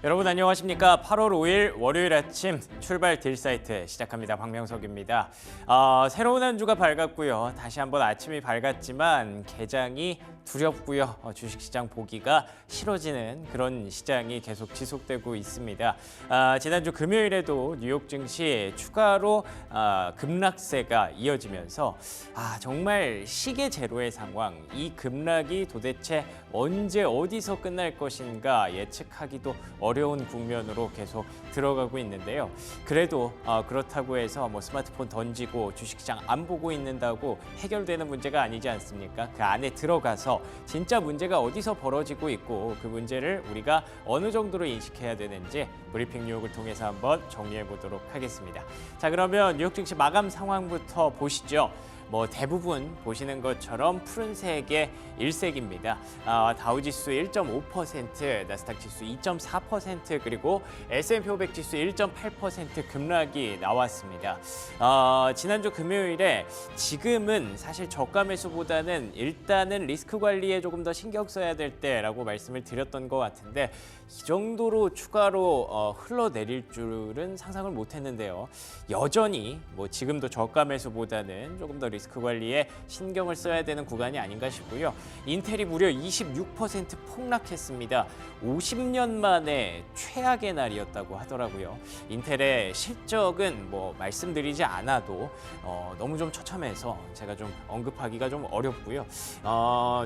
여러분 안녕하십니까? 8월 5일 월요일 아침 출발 딜사이트 시작합니다. 박명석입니다. 새로운 한 주가 밝았고요. 다시 한번 아침이 밝았지만 개장이 두렵고요. 주식시장 보기가 싫어지는 그런 시장이 계속 지속되고 있습니다. 지난주 금요일에도 뉴욕 증시 추가로 급락세가 이어지면서 정말 시계 제로의 상황, 이 급락이 도대체 언제 어디서 끝날 것인가 예측하기도 어려운 국면으로 계속 들어가고 있는데요. 그래도 그렇다고 해서 스마트폰 던지고 주식시장 안 보고 있는다고 해결되는 문제가 아니지 않습니까? 그 안에 들어가서 진짜 문제가 어디서 벌어지고 있고 그 문제를 우리가 어느 정도로 인식해야 되는지 브리핑 뉴욕을 통해서 한번 정리해 보도록 하겠습니다. 자, 그러면 뉴욕 증시 마감 상황부터 보시죠. 대부분 보시는 것처럼 푸른색의 일색입니다. 다우지수 1.5%, 나스닥 지수 2.4%, 그리고 S&P 500 지수 1.8% 급락이 나왔습니다. 지난주 금요일에 지금은 사실 저가 매수보다는 일단은 리스크 관리에 조금 더 신경 써야 될 때라고 말씀을 드렸던 것 같은데 이 정도로 추가로 흘러내릴 줄은 상상을 못했는데요. 여전히 지금도 저가 매수보다는 조금 더 리스크 관리에 신경을 써야 되는 구간이 아닌가 싶고요. 인텔이 무려 26% 폭락했습니다. 50년 만에 최악의 날이었다고 하더라고요. 인텔의 실적은 말씀드리지 않아도 너무 좀 처참해서 제가 좀 언급하기가 좀 어렵고요.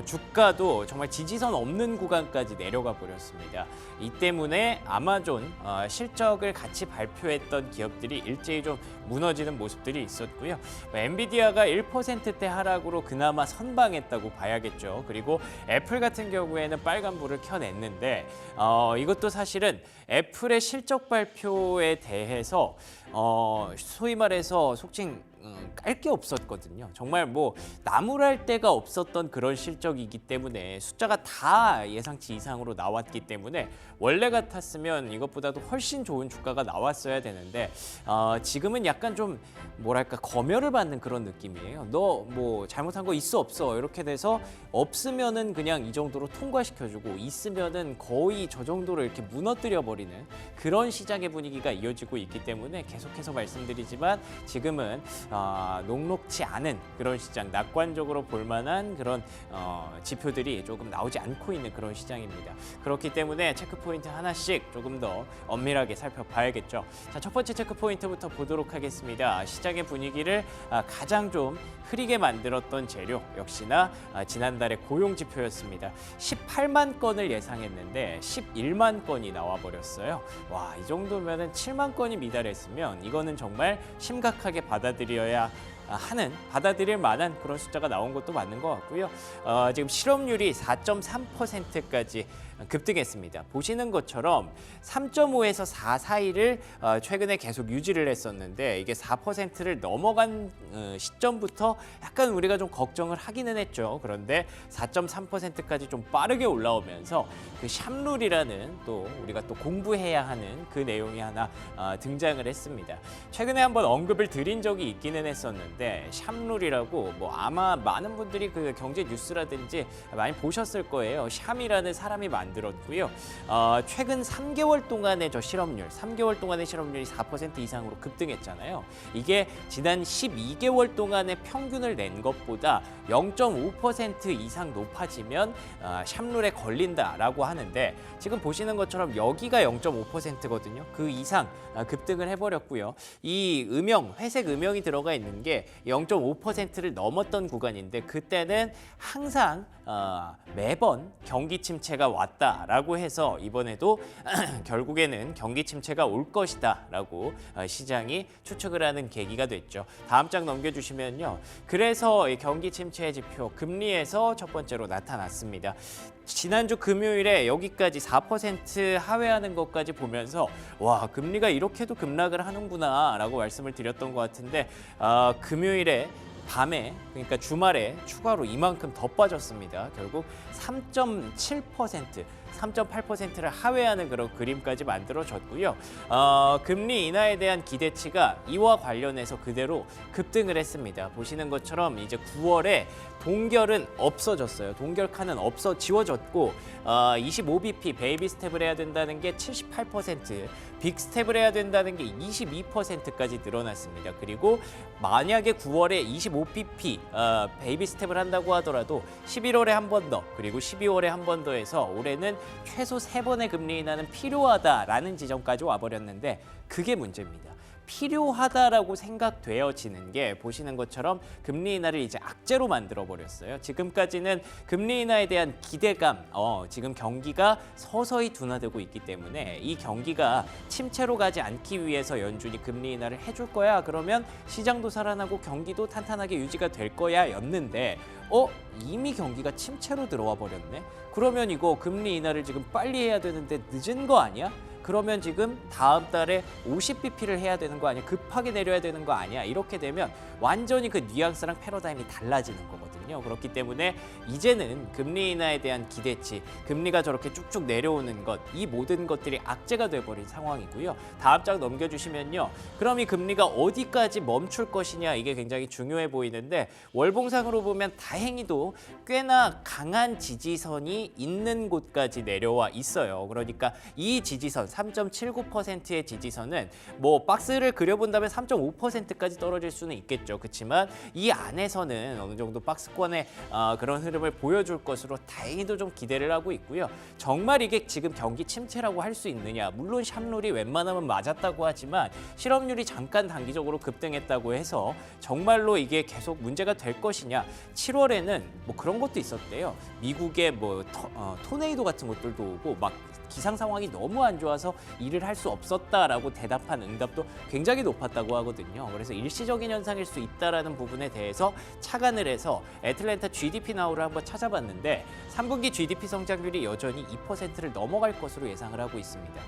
주가도 정말 지지선 없는 구간까지 내려가 버렸습니다. 이 때문에 아마존 실적을 같이 발표했던 기업들이 일제히 좀 무너지는 모습들이 있었고요. 엔비디아가 1%대 하락으로 그나마 선방했다고 봐야겠죠. 그리고 애플 같은 경우에는 빨간불을 켜냈는데 이것도 사실은 애플의 실적 발표에 대해서 소위 말해서 속칭 깔 게 없었거든요. 정말 나무랄 데가 없었던 그런 실적이기 때문에 숫자가 다 예상치 이상으로 나왔기 때문에 원래 같았으면 이것보다도 훨씬 좋은 주가가 나왔어야 되는데 지금은 약간 좀 검열을 받는 그런 느낌이에요. 너 잘못한 거 있어 없어 이렇게 돼서 없으면은 그냥 이 정도로 통과시켜주고 있으면은 거의 저 정도로 이렇게 무너뜨려 버리는 그런 시장의 분위기가 이어지고 있기 때문에 계속해서 말씀드리지만 지금은 녹록치 않은 그런 시장, 낙관적으로 볼만한 그런 지표들이 조금 나오지 않고 있는 그런 시장입니다. 그렇기 때문에 체크포인트 하나씩 조금 더 엄밀하게 살펴봐야겠죠. 자, 첫 번째 체크포인트부터 보도록 하겠습니다. 시장의 분위기를 가장 좀 흐리게 만들었던 재료 역시나 지난달의 고용 지표였습니다. 18만 건을 예상했는데 11만 건이 나와버렸어요. 와, 이 정도면은 7만 건이 미달했으면 이거는 정말 심각하게 받아들일 만한 그런 숫자가 나온 것도 맞는 것 같고요. 지금 실업률이 4.3%까지 급등했습니다. 보시는 것처럼 3.5에서 4 사이를 최근에 계속 유지를 했었는데 이게 4%를 넘어간 시점부터 약간 우리가 좀 걱정을 하기는 했죠. 그런데 4.3%까지 좀 빠르게 올라오면서 그 샵룰이라는 또 우리가 또 공부해야 하는 그 내용이 하나 등장을 했습니다. 최근에 한번 언급을 드린 적이 있기는 했었는데 샵룰이라고 아마 많은 분들이 그 경제 뉴스라든지 많이 보셨을 거예요. 샴이라는 사람이 만들었고요. 최근 3개월 동안의 실업률, 3개월 동안의 실업률이 4% 이상으로 급등했잖아요. 이게 지난 12개월 동안의 평균을 낸 것보다 0.5% 이상 높아지면 샵룰에 걸린다라고 하는데 지금 보시는 것처럼 여기가 0.5%거든요. 그 이상 급등을 해버렸고요. 이 회색 음영이 들어가 있는 게 0.5%를 넘었던 구간인데 그때는 항상 매번 경기 침체가 왔다라고 해서 이번에도 결국에는 경기 침체가 올 것이다라고 시장이 추측을 하는 계기가 됐죠. 다음 장 넘겨주시면요. 그래서 경기 침체의 지표 금리에서 첫 번째로 나타났습니다. 지난주 금요일에 여기까지 4% 하회하는 것까지 보면서 와, 금리가 이렇게도 급락을 하는구나 라고 말씀을 드렸던 것 같은데 금요일에 밤에 그러니까 주말에 추가로 이만큼 더 빠졌습니다. 결국 3.7%, 3.8%를 하회하는 그런 그림까지 만들어졌고요. 금리 인하에 대한 기대치가 이와 관련해서 그대로 급등을 했습니다. 보시는 것처럼 이제 9월에 동결은 없어졌어요. 동결 칸은 지워졌고 25bp 베이비 스텝을 해야 된다는 게 78%, 빅 스텝을 해야 된다는 게 22%까지 늘어났습니다. 그리고 만약에 9월에 25bp 베이비 스텝을 한다고 하더라도 11월에 한 번 더, 그리고 12월에 한 번 더 해서 올해는 최소 3번의 금리 인하는 필요하다라는 지점까지 와버렸는데 그게 문제입니다. 필요하다라고 생각되어지는 게 보시는 것처럼 금리 인하를 이제 악재로 만들어 버렸어요. 지금까지는 금리 인하에 대한 기대감, 지금 경기가 서서히 둔화되고 있기 때문에 이 경기가 침체로 가지 않기 위해서 연준이 금리 인하를 해줄 거야. 그러면 시장도 살아나고 경기도 탄탄하게 유지가 될 거야 였는데 이미 경기가 침체로 들어와 버렸네. 그러면 이거 금리 인하를 지금 빨리 해야 되는데 늦은 거 아니야? 그러면 지금 다음 달에 50bp를 해야 되는 거 아니야? 급하게 내려야 되는 거 아니야? 이렇게 되면 완전히 그 뉘앙스랑 패러다임이 달라지는 거거든요. 그렇기 때문에 이제는 금리 인하에 대한 기대치, 금리가 저렇게 쭉쭉 내려오는 것, 이 모든 것들이 악재가 돼버린 상황이고요. 다음 장 넘겨주시면요. 그럼 이 금리가 어디까지 멈출 것이냐, 이게 굉장히 중요해 보이는데 월봉상으로 보면 다행히도 꽤나 강한 지지선이 있는 곳까지 내려와 있어요. 그러니까 이 지지선 3.79%의 지지선은 뭐 박스를 그려본다면 3.5%까지 떨어질 수는 있겠죠. 그렇지만 이 안에서는 어느 정도 박스권의 그런 흐름을 보여줄 것으로 다행히도 좀 기대를 하고 있고요. 정말 이게 지금 경기 침체라고 할 수 있느냐? 물론 샵룰이 웬만하면 맞았다고 하지만 실업률이 잠깐 단기적으로 급등했다고 해서 정말로 이게 계속 문제가 될 것이냐? 7월에는 뭐 그런 것도 있었대요. 미국의 뭐 토네이도 같은 것들도 오고 막 기상 상황이 너무 안 좋아서 일을 할 수 없었다라고 대답한 응답도 굉장히 높았다고 하거든요. 그래서 일시적인 현상일 수 있다라는 부분에 대해서 착안을 해서 애틀랜타 GDP 나우를 한번 찾아봤는데 3분기 GDP 성장률이 여전히 2%를 넘어갈 것으로 예상을 하고 있습니다.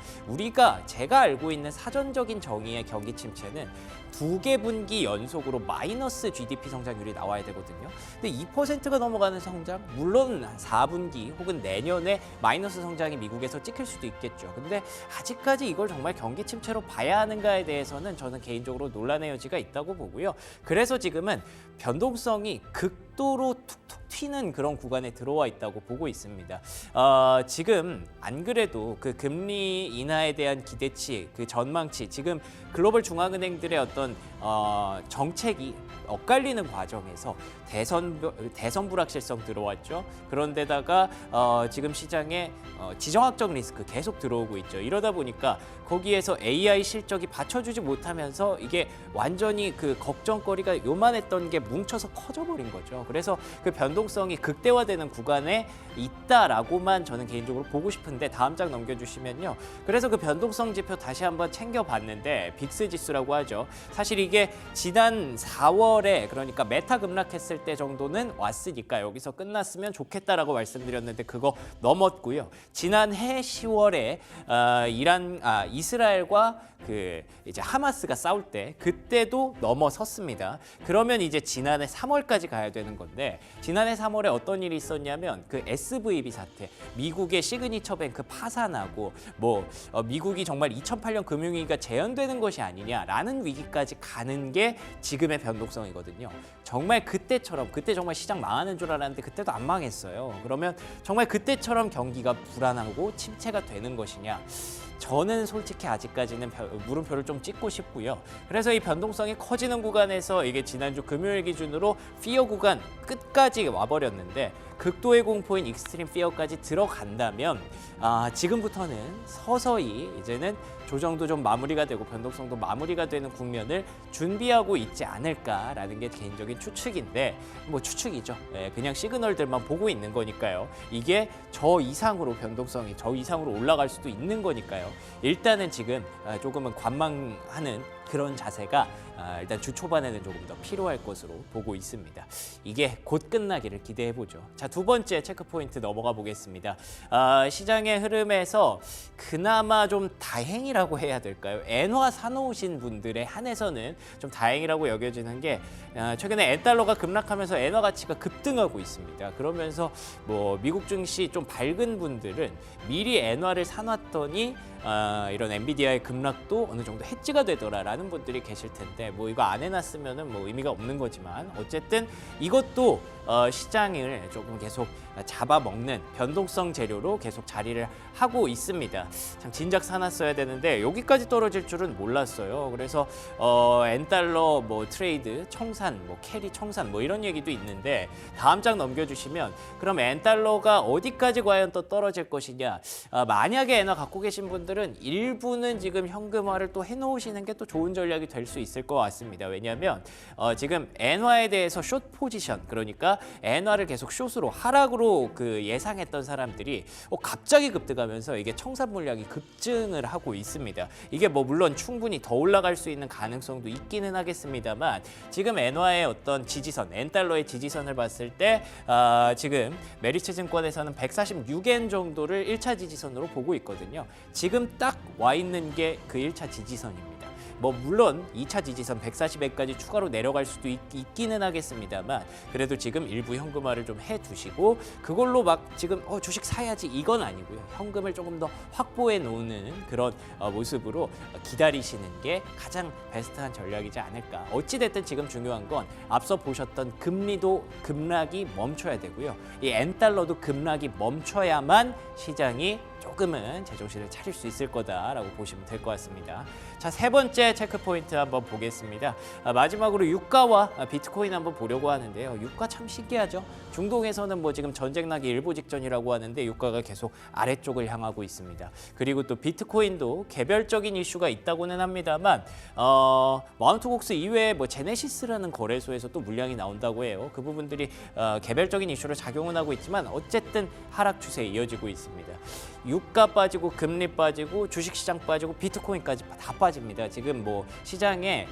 제가 알고 있는 사전적인 정의의 경기 침체는 2개 분기 연속으로 마이너스 GDP 성장률이 나와야 되거든요. 근데 2%가 넘어가는 성장? 물론 4분기 혹은 내년에 마이너스 성장이 미국에서 찍힐 수도 있겠죠. 근데 아직까지 이걸 정말 경기 침체로 봐야 하는가에 대해서는 저는 개인적으로 논란의 여지가 있다고 보고요. 그래서 지금은 변동성이 극도로 툭툭 튀는 그런 구간에 들어와 있다고 보고 있습니다. 지금 안 그래도 그 금리 인하에 대한 기대치, 그 전망치, 지금 글로벌 중앙은행들의 어떤 정책이 엇갈리는 과정에서 대선 불확실성 들어왔죠. 그런데다가 지금 시장에 지정학적 리스크 계속 들어오고 있죠. 이러다 보니까 거기에서 AI 실적이 받쳐주지 못하면서 이게 완전히 그 걱정거리가 요만했던 게 뭉쳐서 커져버린 거죠. 그래서 그 변동성이 극대화되는 구간에 있다라고만 저는 개인적으로 보고 싶은데 다음 장 넘겨주시면요. 그래서 그 변동성 지표 다시 한번 챙겨봤는데 빅스 지수라고 하죠. 사실 이게 지난 4월에 그러니까 메타 급락했을 때 정도는 왔으니까 여기서 끝났으면 좋겠다라고 말씀드렸는데 그거 넘었고요. 지난해 10월에 이스라엘과 이제 하마스가 싸울 때 그때도 넘어섰습니다. 그러면 이제 지난해 3월까지 가야 되는 건데 지난해 3월에 어떤 일이 있었냐면 그 SVB 사태, 미국의 시그니처 뱅크 파산하고 미국이 정말 2008년 금융위기가 재현되는 것이 아니냐라는 위기까지 가는 게 지금의 변동성이거든요. 정말 그때 정말 시장 망하는 줄 알았는데 그때도 안 망했어요. 그러면 정말 그때처럼 경기가 불안하고 침체가 되는 것이냐? 저는 솔직히 아직까지는 물음표를 좀 찍고 싶고요. 그래서 이 변동성이 커지는 구간에서 이게 지난주 금요일 기준으로 피어 구간 끝까지 와버렸는데 극도의 공포인 익스트림 피어까지 들어간다면 지금부터는 서서히 이제는 조정도 좀 마무리가 되고 변동성도 마무리가 되는 국면을 준비하고 있지 않을까라는 게 개인적인 추측인데 추측이죠. 그냥 시그널들만 보고 있는 거니까요. 이게 저 이상으로 올라갈 수도 있는 거니까요. 일단은 지금 조금은 관망하는 그런 자세가 일단 주 초반에는 조금 더 필요할 것으로 보고 있습니다. 이게 곧 끝나기를 기대해보죠. 자, 두 번째 체크포인트 넘어가 보겠습니다. 시장의 흐름에서 그나마 좀 다행이라고 해야 될까요? 엔화 사놓으신 분들에 한해서는 좀 다행이라고 여겨지는 게 최근에 엔달러가 급락하면서 엔화 가치가 급등하고 있습니다. 그러면서 뭐 미국 증시 좀 밝은 분들은 미리 엔화를 사놨더니 이런 엔비디아의 급락도 어느 정도 해지가 되더라라는 분들이 계실 텐데 뭐 이거 안 해놨으면은 뭐 의미가 없는 거지만 어쨌든 이것도 시장을 조금 계속 잡아먹는 변동성 재료로 계속 자리를 하고 있습니다. 참 진작 사놨어야 되는데 여기까지 떨어질 줄은 몰랐어요. 그래서 엔달러 뭐 트레이드 청산, 뭐 캐리 청산 뭐 이런 얘기도 있는데 다음 장 넘겨주시면 그럼 엔달러가 어디까지 과연 또 떨어질 것이냐? 만약에 엔화 갖고 계신 분들은 일부는 지금 현금화를 또 해놓으시는 게 또 좋은 전략이 될 수 있을 것 같습니다. 왜냐하면 지금 엔화에 대해서 숏 포지션 그러니까 엔화를 계속 숏으로 하락으로 그 예상했던 사람들이 갑자기 급등하면서 이게 청산 물량이 급증을 하고 있습니다. 이게 뭐 물론 충분히 더 올라갈 수 있는 가능성도 있기는 하겠습니다만 지금 엔화의 어떤 지지선, 엔달러의 지지선을 봤을 때 지금 메리츠 증권에서는 146엔 정도를 1차 지지선으로 보고 있거든요. 지금 딱 와 있는 게 그 1차 지지선입니다. 뭐 물론 2차 지지선 140엔까지 추가로 내려갈 수도 있기는 하겠습니다만 그래도 지금 일부 현금화를 좀 해두시고 그걸로 막 지금 주식 사야지 이건 아니고요. 현금을 조금 더 확보해 놓는 그런 모습으로 기다리시는 게 가장 베스트한 전략이지 않을까. 어찌됐든 지금 중요한 건 앞서 보셨던 금리도 급락이 멈춰야 되고요. 이 엔달러도 급락이 멈춰야만 시장이 조금은 제정신을 차릴 수 있을 거다라고 보시면 될 것 같습니다. 자, 세 번째 체크 포인트 한번 보겠습니다. 마지막으로 유가와 비트코인 한번 보려고 하는데요. 유가 참 신기하죠. 중동에서는 뭐 지금 전쟁 나기 일보 직전이라고 하는데 유가가 계속 아래쪽을 향하고 있습니다. 그리고 또 비트코인도 개별적인 이슈가 있다고는 합니다만 마운트곡스 이외에 뭐 제네시스라는 거래소에서 또 물량이 나온다고 해요. 그 부분들이 개별적인 이슈로 작용은 하고 있지만 어쨌든 하락 추세에 이어지고 있습니다. 유가 빠지고 금리 빠지고 주식시장 빠지고 비트코인까지 다 빠집니다. 지금 뭐 시장에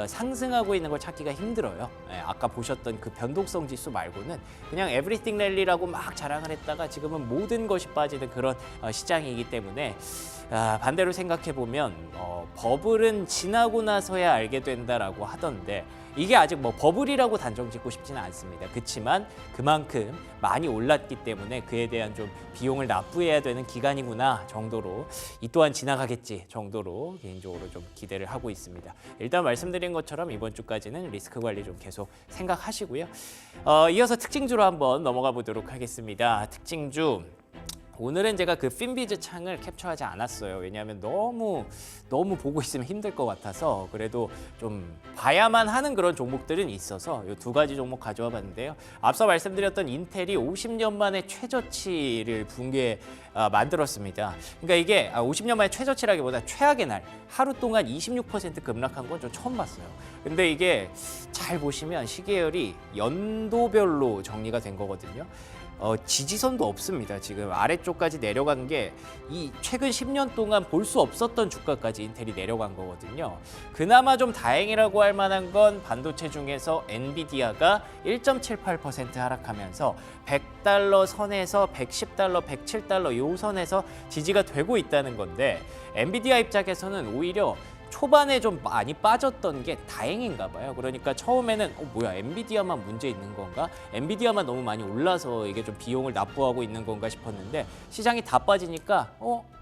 상승하고 있는 걸 찾기가 힘들어요. 아까 보셨던 그 변동성 지수 말고는 그냥 에브리띵 랠리라고 막 자랑을 했다가 지금은 모든 것이 빠지는 그런 시장이기 때문에 반대로 생각해 보면 버블은 지나고 나서야 알게 된다라고 하던데 이게 아직 뭐 버블이라고 단정 짓고 싶지는 않습니다. 그렇지만 그만큼 많이 올랐기 때문에 그에 대한 좀 비용을 납부해야 되는 기간이구나 정도로 이 또한 지나가겠지 정도로 개인적으로 좀 기대를 하고 있습니다. 일단 말씀드린 것처럼 이번 주까지는 리스크 관리 좀 계속 생각하시고요. 이어서 특징주로 한번 넘어가 보도록 하겠습니다. 특징주. 오늘은 제가 그 핀비즈 창을 캡처하지 않았어요. 왜냐하면 너무 보고 있으면 힘들 것 같아서 그래도 좀 봐야만 하는 그런 종목들은 있어서 이 두 가지 종목 가져와 봤는데요. 앞서 말씀드렸던 인텔이 50년 만에 최저치를 붕괴 만들었습니다. 그러니까 이게 50년 만에 최저치라기보다 최악의 날 하루 동안 26% 급락한 건 좀 처음 봤어요. 근데 이게 잘 보시면 시계열이 연도별로 정리가 된 거거든요. 지지선도 없습니다. 지금 아래쪽까지 내려간 게 이 최근 10년 동안 볼 수 없었던 주가까지 인텔이 내려간 거거든요. 그나마 좀 다행이라고 할 만한 건 반도체 중에서 엔비디아가 1.78% 하락하면서 100달러 선에서 110달러, 107달러 요 선에서 지지가 되고 있다는 건데 엔비디아 입장에서는 오히려 초반에 좀 많이 빠졌던 게 다행인가 봐요. 그러니까 처음에는 뭐야 엔비디아만 문제 있는 건가? 엔비디아만 너무 많이 올라서 이게 좀 비용을 납부하고 있는 건가 싶었는데 시장이 다 빠지니까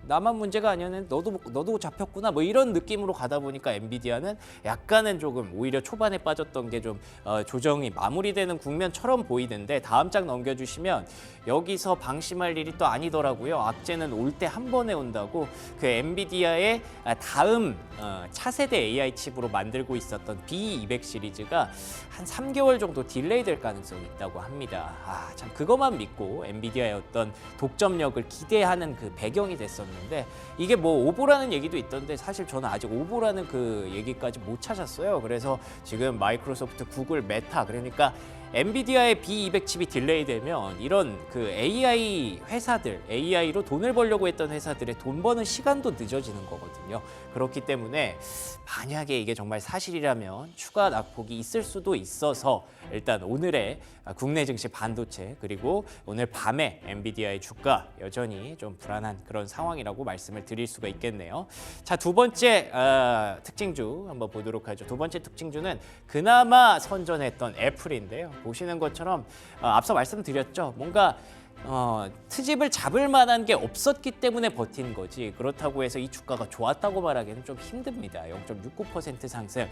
나만 문제가 아니었는데 너도 잡혔구나 뭐 이런 느낌으로 가다 보니까 엔비디아는 약간은 조금 오히려 초반에 빠졌던 게 좀 조정이 마무리되는 국면처럼 보이는데 다음 장 넘겨주시면 여기서 방심할 일이 또 아니더라고요. 악재는 올 때 한 번에 온다고 그 엔비디아의 다음 차세대 AI 칩으로 만들고 있었던 B200 시리즈가 한 3개월 정도 딜레이 될 가능성이 있다고 합니다. 참 그것만 믿고 엔비디아의 어떤 독점력을 기대하는 그 배경이 됐었는데 이게 뭐 오보라는 얘기도 있던데 사실 저는 아직 오보라는 그 얘기까지 못 찾았어요. 그래서 지금 마이크로소프트, 구글, 메타 그러니까 엔비디아의 B200 칩이 딜레이 되면 이런 그 AI 회사들, AI로 돈을 벌려고 했던 회사들의 돈 버는 시간도 늦어지는 거거든요. 그렇기 때문에 만약에 이게 정말 사실이라면 추가 낙폭이 있을 수도 있어서 일단 오늘의 국내 증시 반도체 그리고 오늘 밤에 엔비디아의 주가 여전히 좀 불안한 그런 상황이라고 말씀을 드릴 수가 있겠네요. 자, 두 번째 특징주 한번 보도록 하죠. 두 번째 특징주는 그나마 선전했던 애플인데요. 보시는 것처럼 앞서 말씀드렸죠. 뭔가 트집을 잡을 만한 게 없었기 때문에 버틴 거지 그렇다고 해서 이 주가가 좋았다고 말하기는 좀 힘듭니다. 0.69% 상승.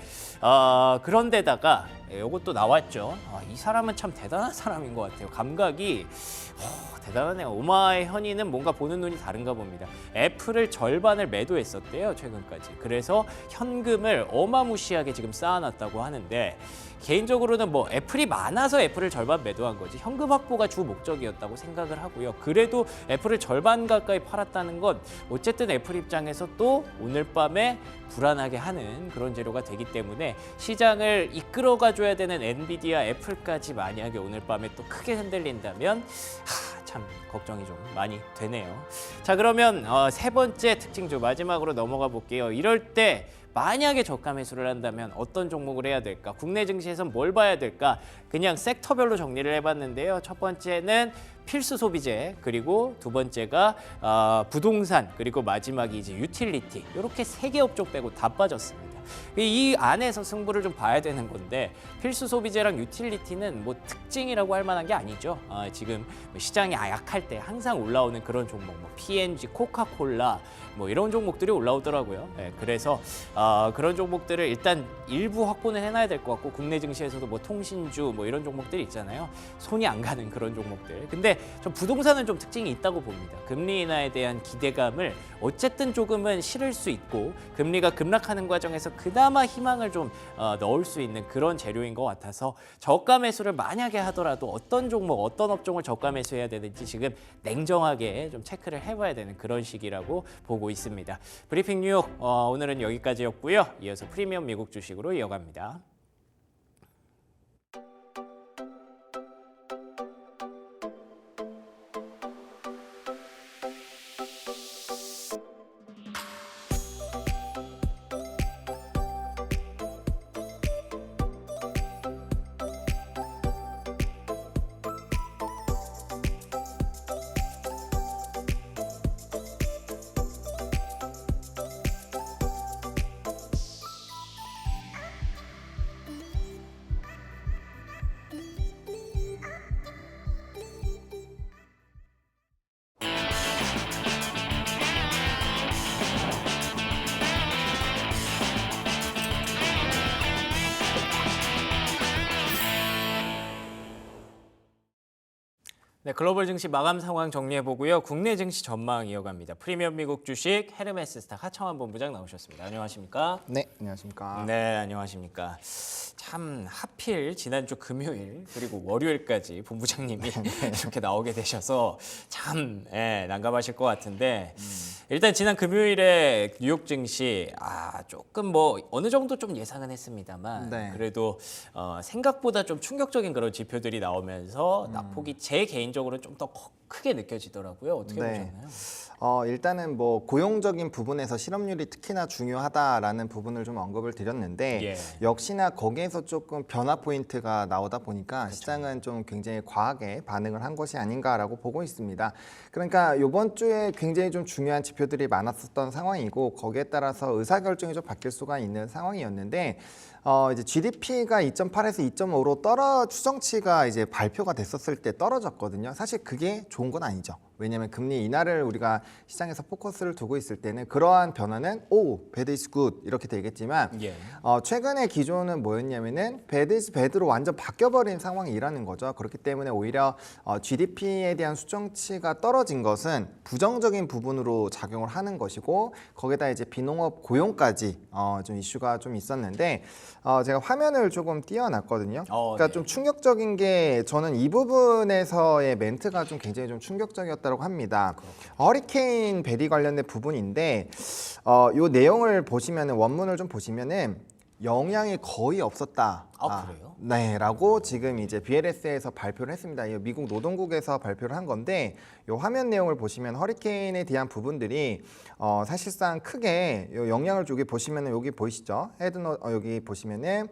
그런데다가 이것도 나왔죠. 이 사람은 참 대단한 사람인 것 같아요. 감각이 대단하네요. 오마이 현이는 뭔가 보는 눈이 다른가 봅니다. 애플을 절반을 매도했었대요. 최근까지. 그래서 현금을 어마무시하게 지금 쌓아놨다고 하는데 개인적으로는 뭐 애플이 많아서 애플을 절반 매도한 거지 현금 확보가 주 목적이었다고 생각을 하고요. 그래도 애플을 절반 가까이 팔았다는 건 어쨌든 애플 입장에서 또 오늘 밤에 불안하게 하는 그런 재료가 되기 때문에 시장을 이끌어가줘야 되는 엔비디아, 애플까지 만약에 오늘 밤에 또 크게 흔들린다면 참 걱정이 좀 많이 되네요. 자, 그러면 세 번째 특징주 마지막으로 넘어가 볼게요. 이럴 때 만약에 저가 매수를 한다면 어떤 종목을 해야 될까? 국내 증시에선 뭘 봐야 될까? 그냥 섹터별로 정리를 해봤는데요. 첫 번째는 필수 소비재, 그리고 두 번째가 부동산, 그리고 마지막이 이제 유틸리티. 이렇게 세 개 업종 빼고 다 빠졌습니다. 이 안에서 승부를 좀 봐야 되는 건데 필수 소비재랑 유틸리티는 뭐 특징이라고 할 만한 게 아니죠. 지금 시장이 약할 때 항상 올라오는 그런 종목, 뭐 P&G, 코카콜라 뭐 이런 종목들이 올라오더라고요. 네, 그래서 그런 종목들을 일단 일부 확보는 해놔야 될 것 같고 국내 증시에서도 뭐 통신주 뭐 이런 종목들이 있잖아요. 손이 안 가는 그런 종목들. 근데 좀 부동산은 좀 특징이 있다고 봅니다. 금리 인하에 대한 기대감을 어쨌든 조금은 실을 수 있고 금리가 급락하는 과정에서 그나마 희망을 좀 넣을 수 있는 그런 재료인 것 같아서 저가 매수를 만약에 하더라도 어떤 종목, 어떤 업종을 저가 매수해야 되는지 지금 냉정하게 좀 체크를 해봐야 되는 그런 시기라고 보고 있습니다. 브리핑 뉴욕 오늘은 여기까지였고요. 이어서 프리미엄 미국 주식으로 이어갑니다. 네, 글로벌 증시 마감 상황 정리해보고요. 국내 증시 전망 이어갑니다. 프리미엄 미국 주식 헤르메스 스탁 하창환 본부장 나오셨습니다. 안녕하십니까? 네, 안녕하십니까? 네, 안녕하십니까? 참 하필 지난주 금요일 그리고 월요일까지 본부장님이 이렇게 나오게 되셔서 참 난감하실 것 같은데 일단 지난 금요일에 뉴욕 증시 조금 뭐 어느 정도 좀 예상은 했습니다만 네. 그래도 생각보다 좀 충격적인 그런 지표들이 나오면서 낙폭이 제 개인적으로 좀 더 크게 느껴지더라고요. 어떻게 네. 보셨나요? 일단은 뭐 고용적인 부분에서 실업률이 특히나 중요하다라는 부분을 좀 언급을 드렸는데 역시나 거기에서 조금 변화 포인트가 나오다 보니까 그렇죠. 시장은 좀 굉장히 과하게 반응을 한 것이 아닌가라고 보고 있습니다. 그러니까 이번 주에 굉장히 좀 중요한 지표들이 많았었던 상황이고 거기에 따라서 의사결정이 좀 바뀔 수가 있는 상황이었는데 이제 GDP가 2.8에서 2.5로 추정치가 이제 발표가 됐었을 때 떨어졌거든요. 사실 그게 좋은 건 아니죠. 왜냐하면 금리 인하를 우리가 시장에서 포커스를 두고 있을 때는 그러한 변화는 bad is good 이렇게 되겠지만 최근의 기조는 뭐였냐면은 bad is bad로 완전 바뀌어버린 상황이라는 거죠. 그렇기 때문에 오히려 GDP에 대한 수정치가 떨어진 것은 부정적인 부분으로 작용을 하는 것이고 거기다 이제 비농업 고용까지 좀 이슈가 좀 있었는데 제가 화면을 조금 띄워놨거든요. 그러니까 좀 충격적인 게 저는 이 부분에서의 멘트가 좀 굉장히 좀 충격적이었다고 합니다. 허리케인 베리 관련된 부분인데 요 내용을 보시면은 원문을 좀 보시면은 영향이 거의 없었다. 그래요? 네, 라고 지금 이제 BLS에서 발표를 했습니다. 이 미국 노동국에서 발표를 한 건데 이 화면 내용을 보시면 허리케인에 대한 부분들이 사실상 크게 요 영향을 주기 보시면은 여기 보이시죠? 여기 보시면은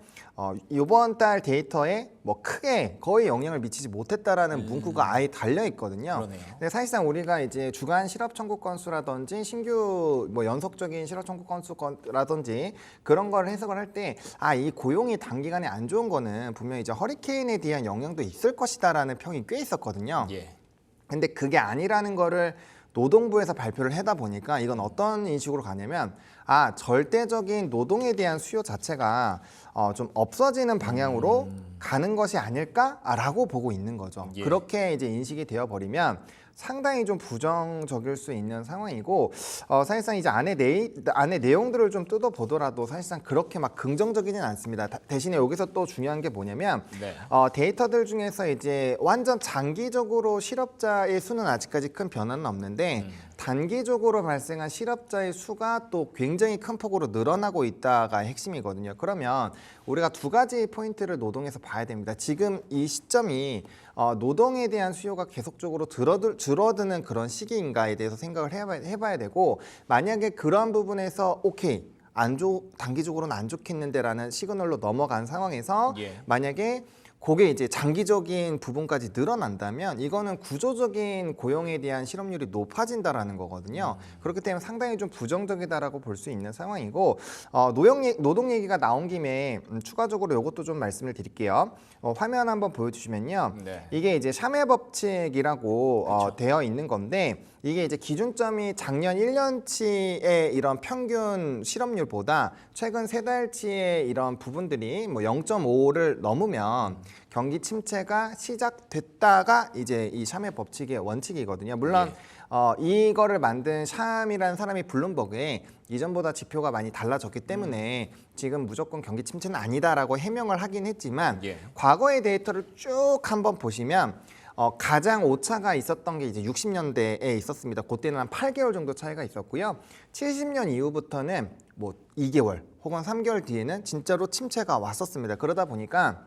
이번 달 데이터에 뭐 크게 거의 영향을 미치지 못했다라는 문구가 아예 달려 있거든요. 그러네요. 근데 사실상 우리가 이제 주간 실업 청구 건수라든지 신규 뭐 연속적인 실업 청구 건수라든지 그런 걸 해석을 할 때 이 고용이 단기간에 안 좋은 거는 분명히 이제 허리케인에 대한 영향도 있을 것이다라는 평이 꽤 있었거든요. 예. 근데 그게 아니라는 거를 노동부에서 발표를 하다 보니까 이건 어떤 인식으로 가냐면 절대적인 노동에 대한 수요 자체가 좀 없어지는 방향으로 가는 것이 아닐까라고 보고 있는 거죠. 예. 그렇게 이제 인식이 되어 버리면 상당히 좀 부정적일 수 있는 상황이고 사실상 이제 안에 내용들을 좀 뜯어보더라도 사실상 그렇게 막 긍정적이진 않습니다. 대신에 여기서 또 중요한 게 뭐냐면 네. 데이터들 중에서 이제 완전 장기적으로 실업자의 수는 아직까지 큰 변화는 없는데 단기적으로 발생한 실업자의 수가 또 굉장히 큰 폭으로 늘어나고 있다가 핵심이거든요. 그러면 우리가 두 가지 포인트를 노동에서 봐야 됩니다. 지금 이 시점이 노동에 대한 수요가 계속적으로 줄어드는 그런 시기인가에 대해서 생각을 해봐야 되고 만약에 그런 부분에서 오케이 단기적으로는 안 좋겠는데라는 시그널로 넘어간 상황에서 예. 만약에 그게 이제 장기적인 부분까지 늘어난다면 이거는 구조적인 고용에 대한 실업률이 높아진다라는 거거든요. 그렇기 때문에 상당히 좀 부정적이다라고 볼 수 있는 상황이고 노동 얘기가 나온 김에 추가적으로 이것도 좀 말씀을 드릴게요. 화면 한번 보여주시면요. 네. 이게 이제 샤메 법칙이라고 되어 있는 건데 이게 이제 기준점이 작년 1년치의 이런 평균 실업률보다 최근 3달치의 이런 부분들이 뭐 0.5를 넘으면 경기 침체가 시작됐다가 이제 이 샤메 법칙의 원칙이거든요. 물론 이거를 만든 샴이라는 사람이 블룸버그에 이전보다 지표가 많이 달라졌기 때문에 지금 무조건 경기 침체는 아니다라고 해명을 하긴 했지만 과거의 데이터를 쭉 한번 보시면 가장 오차가 있었던 게 이제 60년대에 있었습니다. 그때는 한 8개월 정도 차이가 있었고요. 70년 이후부터는 뭐 2개월 혹은 3개월 뒤에는 진짜로 침체가 왔었습니다. 그러다 보니까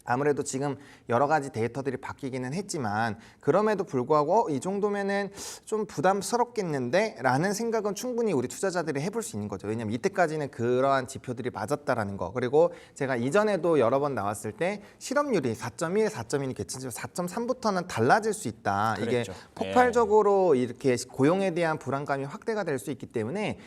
아무래도 지금 여러 가지 데이터들이 바뀌기는 했지만 그럼에도 불구하고 이 정도면은 좀 부담스럽겠는데 라는 생각은 충분히 우리 투자자들이 해볼 수 있는 거죠. 왜냐면 이때까지는 그러한 지표들이 맞았다라는 거. 그리고 제가 이전에도 여러 번 나왔을 때 실업률이 4.1, 4.2는 괜찮지만 4.3부터는 달라질 수 있다. 그랬죠. 이게 폭발적으로 이렇게 고용에 대한 불안감이 확대가 될 수 있기 때문에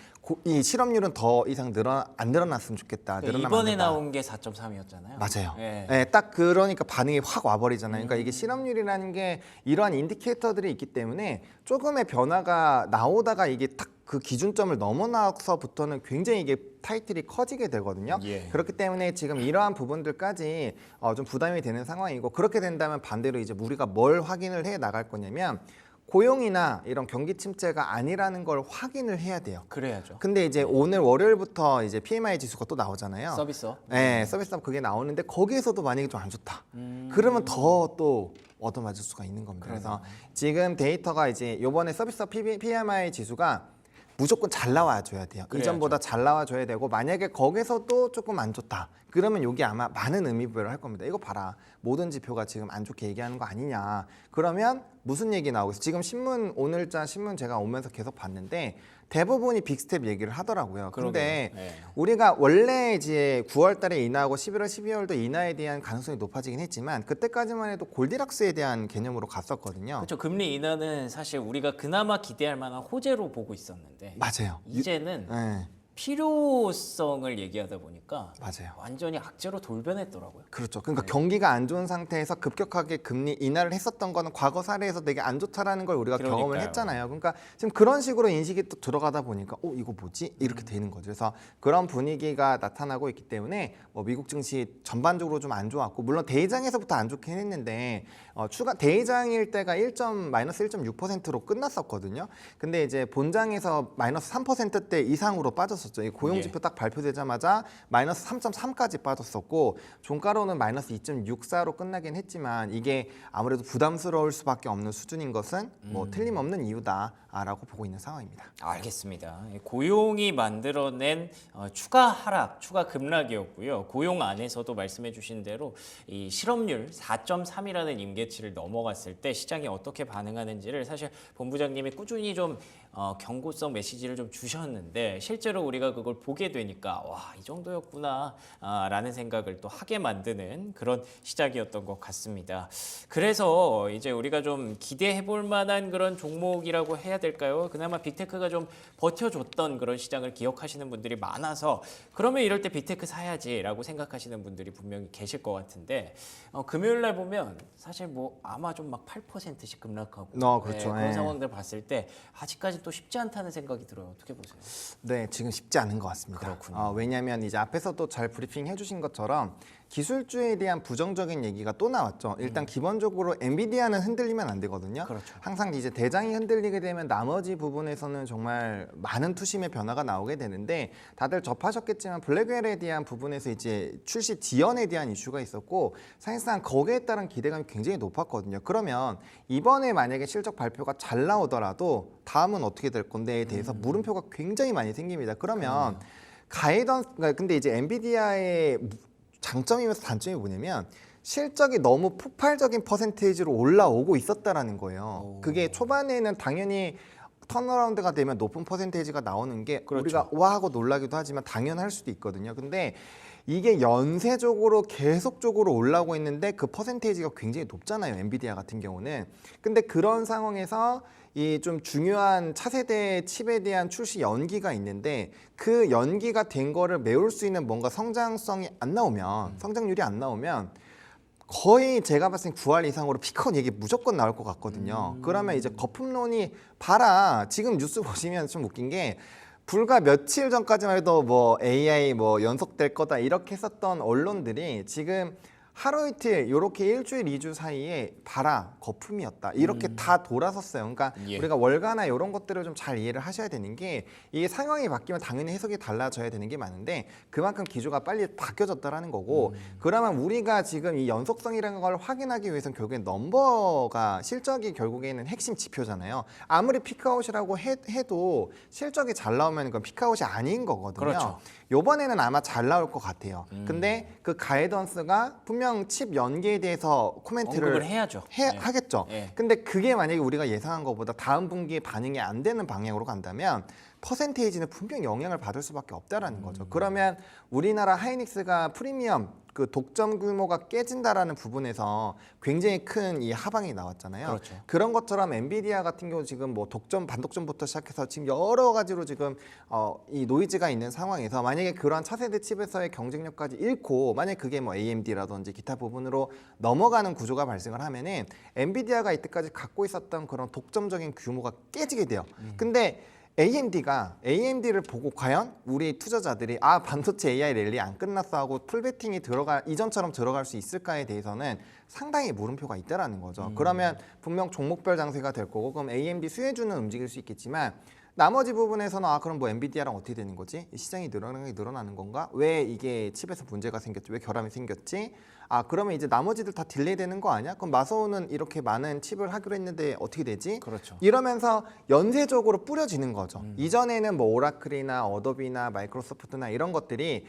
이 실업률은 더 이상 안 늘어났으면 좋겠다. 이번에 나온 게 4.3이었잖아요. 맞아요. 예. 네, 딱 그러니까 반응이 확 와버리잖아요. 그러니까 이게 실업률이라는 게 이러한 인디케이터들이 있기 때문에 조금의 변화가 나오다가 이게 딱 그 기준점을 넘어나서부터는 굉장히 이게 타이틀이 커지게 되거든요. 그렇기 때문에 지금 이러한 부분들까지 좀 부담이 되는 상황이고 그렇게 된다면 반대로 이제 우리가 뭘 확인을 해 나갈 거냐면 고용이나 이런 경기 침체가 아니라는 걸 확인을 해야 돼요. 그래야죠. 근데 이제 오늘 월요일부터 이제 PMI 지수가 또 나오잖아요. 서비스업. 네, 서비스업 그게 나오는데 거기에서도 만약에 좀 안 좋다. 그러면 더 또 얻어맞을 수가 있는 겁니다. 그래서 지금 데이터가 이제 이번에 서비스업 PMI 지수가 무조건 잘 나와줘야 돼요. 그래야죠. 이전보다 잘 나와줘야 되고 만약에 거기서도 조금 안 좋다. 그러면 여기 아마 많은 의미부여를 할 겁니다. 이거 봐라. 모든 지표가 지금 안 좋게 얘기하는 거 아니냐. 그러면 무슨 얘기 나오고 있어? 지금 신문 오늘자 신문 제가 오면서 계속 봤는데 대부분이 빅스텝 얘기를 하더라고요. 근데 우리가 원래 이제 9월 달에 인하하고 11월, 12월도 인하에 대한 가능성이 높아지긴 했지만 그때까지만 해도 골디락스에 대한 개념으로 갔었거든요. 그렇죠. 금리 인하는 사실 우리가 그나마 기대할 만한 호재로 보고 있었는데 맞아요. 이제는 네. 필요성을 얘기하다 보니까 맞아요. 완전히 악재로 돌변했더라고요. 그렇죠. 그러니까 경기가 안 좋은 상태에서 급격하게 금리 인하를 했었던 거는 과거 사례에서 되게 안 좋다라는 걸 우리가 경험을 했잖아요. 그러니까 지금 그런 식으로 인식이 또 들어가다 보니까 이거 뭐지? 이렇게 되는 거죠. 그래서 그런 분위기가 나타나고 있기 때문에 뭐 미국 증시 전반적으로 좀 안 좋았고 물론 대장에서부터 안 좋긴 했는데 추가 대장일 때가 마이너스 1.6%로 끝났었거든요. 근데 이제 본장에서 마이너스 3%대 이상으로 빠졌었죠. 이 고용지표 딱 발표되자마자 마이너스 3.3까지 빠졌었고 종가로는 마이너스 2.64로 끝나긴 했지만 이게 아무래도 부담스러울 수밖에 없는 수준인 것은 뭐 틀림없는 이유다. 라고 보고 있는 상황입니다. 알겠습니다. 고용이 만들어낸 추가 하락, 추가 급락이었고요. 고용 안에서도 말씀해 주신 대로 이 실업률 4.3이라는 임계치를 넘어갔을 때 시장이 어떻게 반응하는지를 사실 본부장님이 꾸준히 좀 경고성 메시지를 좀 주셨는데 실제로 우리가 그걸 보게 되니까 와, 이 정도였구나 라는 생각을 또 하게 만드는 그런 시작이었던 것 같습니다. 그래서 이제 우리가 좀 기대해 볼 만한 그런 종목이라고 해야 될까요? 그나마 빅테크가 좀 버텨줬던 그런 시장을 기억하시는 분들이 많아서 그러면 이럴 때 빅테크 사야지라고 생각하시는 분들이 분명히 계실 것 같은데 금요일 날 보면 사실 뭐 아마존 막 8%씩 급락하고 그렇죠. 그런 예. 상황들 봤을 때 아직까지 또 쉽지 않다는 생각이 들어요. 어떻게 보세요? 네, 지금 쉽지 않은 것 같습니다. 그렇군요. 왜냐하면 이제 앞에서도 잘 브리핑 해주신 것처럼 기술주에 대한 부정적인 얘기가 또 나왔죠. 일단 기본적으로 엔비디아는 흔들리면 안 되거든요. 그렇죠. 항상 이제 대장이 흔들리게 되면 나머지 부분에서는 정말 많은 투심의 변화가 나오게 되는데 다들 접하셨겠지만 블랙웰에 대한 부분에서 이제 출시 지연에 대한 이슈가 있었고 사실상 거기에 따른 기대감이 굉장히 높았거든요. 그러면 이번에 만약에 실적 발표가 잘 나오더라도 다음은 어떻게 될 건데에 대해서 물음표가 굉장히 많이 생깁니다. 그러면 가이던스, 근데 이제 엔비디아의 장점이면서 단점이 뭐냐면 실적이 너무 폭발적인 퍼센테이지로 올라오고 있었다라는 거예요. 그게 초반에는 당연히 턴어라운드가 되면 높은 퍼센테이지가 나오는 게 그렇죠. 우리가 와 하고 놀라기도 하지만 당연할 수도 있거든요. 근데 이게 연쇄적으로 계속적으로 올라오고 있는데 그 퍼센테이지가 굉장히 높잖아요. 엔비디아 같은 경우는. 근데 그런 상황에서 이 좀 중요한 차세대 칩에 대한 출시 연기가 있는데 그 연기가 된 거를 메울 수 있는 뭔가 성장성이 안 나오면 성장률이 안 나오면 거의 제가 봤을 땐 9할 이상으로 피크온 얘기 무조건 나올 것 같거든요. 그러면 이제 거품론이 봐라. 지금 뉴스 보시면 좀 웃긴 게 불과 며칠 전까지만 해도 뭐 AI 뭐 연속될 거다 이렇게 했었던 언론들이 지금 하루 이틀 이렇게 일주일, 2주 사이에 봐라 거품이었다 이렇게 다 돌아섰어요. 그러니까 예. 우리가 월가나 이런 것들을 좀 잘 이해를 하셔야 되는 게 이게 상황이 바뀌면 당연히 해석이 달라져야 되는 게 많은데 그만큼 기조가 빨리 바뀌어졌다라는 거고 그러면 우리가 지금 이 연속성이라는 걸 확인하기 위해서는 결국엔 넘버가 실적이 결국에는 핵심 지표잖아요. 아무리 피크아웃이라고 해도 실적이 잘 나오면 그건 피크아웃이 아닌 거거든요. 그렇죠. 요번에는 아마 잘 나올 것 같아요. 근데 그 가이던스가 분명 칩 연계에 대해서 코멘트를 언급을 해야죠. 네. 하겠죠. 예. 근데 그게 만약에 우리가 예상한 것보다 다음 분기에 반응이 안 되는 방향으로 간다면 퍼센테이지는 분명 영향을 받을 수밖에 없다라는 거죠. 그러면 우리나라 하이닉스가 프리미엄 그 독점 규모가 깨진다라는 부분에서 굉장히 큰 이 하방이 나왔잖아요. 그렇죠. 그런 것처럼 엔비디아 같은 경우 지금 뭐 독점, 반독점부터 시작해서 지금 여러 가지로 지금 이 노이즈가 있는 상황에서 만약에 그러한 차세대 칩에서의 경쟁력까지 잃고 만약 그게 뭐 AMD라든지 기타 부분으로 넘어가는 구조가 발생을 하면은 엔비디아가 이때까지 갖고 있었던 그런 독점적인 규모가 깨지게 돼요. 근데 AMD를 보고 과연 우리 투자자들이 반도체 AI 랠리 안 끝났어 하고 풀베팅이 이전처럼 들어갈 수 있을까에 대해서는 상당히 물음표가 있다라는 거죠. 그러면 분명 종목별 장세가 될 거고 그럼 AMD 수혜주는 움직일 수 있겠지만 나머지 부분에서는 그럼 뭐 엔비디아랑 어떻게 되는 거지? 시장이 늘어나는 건가? 왜 이게 칩에서 문제가 생겼지? 왜 결함이 생겼지? 그러면 이제 나머지들 다 딜레이 되는 거 아니야? 그럼 마사오는 이렇게 많은 칩을 하기로 했는데 어떻게 되지? 그렇죠. 이러면서 연쇄적으로 뿌려지는 거죠. 이전에는 뭐 오라클이나 어도비나 마이크로소프트나 이런 것들이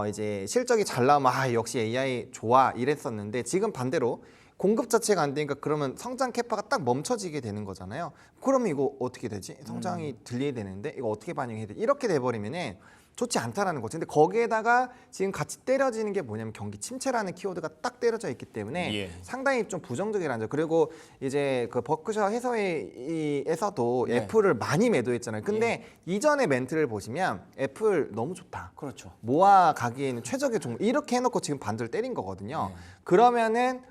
이제 실적이 잘 나오면 역시 AI 좋아 이랬었는데 지금 반대로 공급 자체가 안 되니까 그러면 성장 캐파가 딱 멈춰지게 되는 거잖아요. 그러면 이거 어떻게 되지? 성장이 딜레이 되는데 이거 어떻게 반영해야 되지? 이렇게 돼버리면은 좋지 않다라는 거죠. 근데 거기에다가 지금 같이 때려지는 게 뭐냐면 경기 침체라는 키워드가 딱 때려져 있기 때문에 예. 상당히 좀 부정적이라는 점. 그리고 이제 그 버크셔 해서회에서도 네. 애플을 많이 매도했잖아요. 근데 이전의 멘트를 보시면 애플 너무 좋다. 그렇죠. 모아 가기에는 최적의 종목 이렇게 해놓고 지금 반대를 때린 거거든요. 네. 그러면은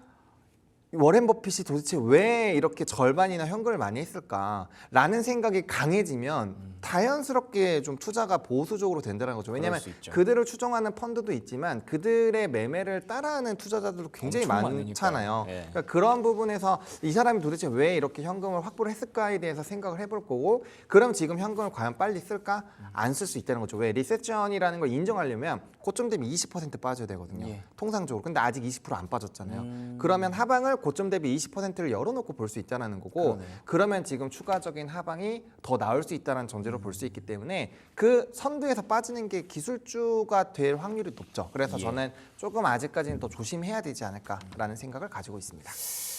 워렌 버핏이 도대체 왜 이렇게 절반이나 현금을 많이 했을까라는 생각이 강해지면 자연스럽게 좀 투자가 보수적으로 된다는 거죠. 왜냐하면 수 있죠. 그들을 추종하는 펀드도 있지만 그들의 매매를 따라하는 투자자들도 굉장히 엄청 많잖아요. 많으니까요. 예. 그러니까 그런 부분에서 이 사람이 도대체 왜 이렇게 현금을 확보를 했을까에 대해서 생각을 해볼 거고, 그럼 지금 현금을 과연 빨리 쓸까? 안 쓸 수 있다는 거죠. 왜? 리세션이라는 걸 인정하려면 고점 대비 20% 빠져야 되거든요. 예. 통상적으로. 근데 아직 20%안 빠졌잖아요. 그러면 하방을 고점 대비 20%를 열어놓고 볼 수 있다는 거고, 그러네요. 그러면 지금 추가적인 하방이 더 나올 수 있다는 전제로 볼 수 있기 때문에 그 선두에서 빠지는 게 기술주가 될 확률이 높죠. 그래서 예. 저는 조금 아직까지는 더 조심해야 되지 않을까라는 생각을 가지고 있습니다.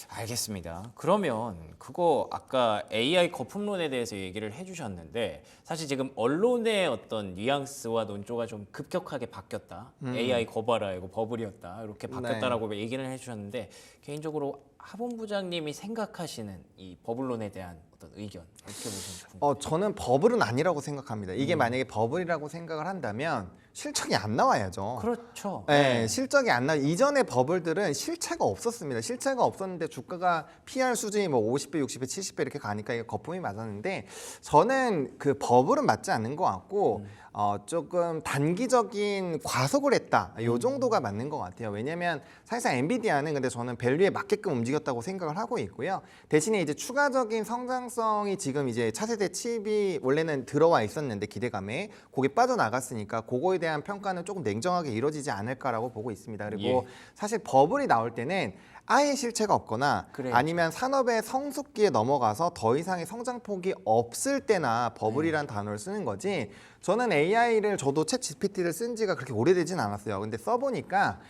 알겠습니다. 그러면 그거 아까 AI 거품론에 대해서 얘기를 해주셨는데 사실 지금 언론의 어떤 뉘앙스와 논조가 좀 급격하게 바뀌었다. AI 거봐라 이거 버블이었다. 이렇게 바뀌었다라고 얘기를 해주셨는데 개인적으로 하본부장님이 생각하시는 이 버블론에 대한 어떤 의견 어떻게 보시는지 궁금해요. 저는 버블은 아니라고 생각합니다. 이게 만약에 버블이라고 생각을 한다면 실적이 안 나와야죠. 그렇죠. 네, 실적이 안 나. 이전의 버블들은 실체가 없었습니다. 실체가 없었는데 주가가 PR 수준이 뭐 50배, 60배, 70배 이렇게 가니까 이게 거품이 맞았는데, 저는 그 버블은 맞지 않는 것 같고 조금 단기적인 과속을 했다. 요 정도가 맞는 것 같아요. 왜냐하면 사실상 엔비디아는 근데 저는 밸류에 맞게끔 움직였다고 생각을 하고 있고요. 대신에 이제 추가적인 성장성이 지금 이제 차세대 칩이 원래는 들어와 있었는데 기대감에 그게 빠져나갔으니까 그거에 대한 평가는 조금 냉정하게 이루어지지 않을까라고 보고 있습니다. 그리고 예. 사실 버블이 나올 때는 아예 실체가 없거나 그래야죠. 아니면 산업의 성숙기에 넘어가서 더 이상의 성장폭이 없을 때나 버블이란 단어를 쓰는 거지, 저는 AI를 저도 챗 GPT를 쓴 지가 그렇게 오래되진 않았어요. 근데 써보니까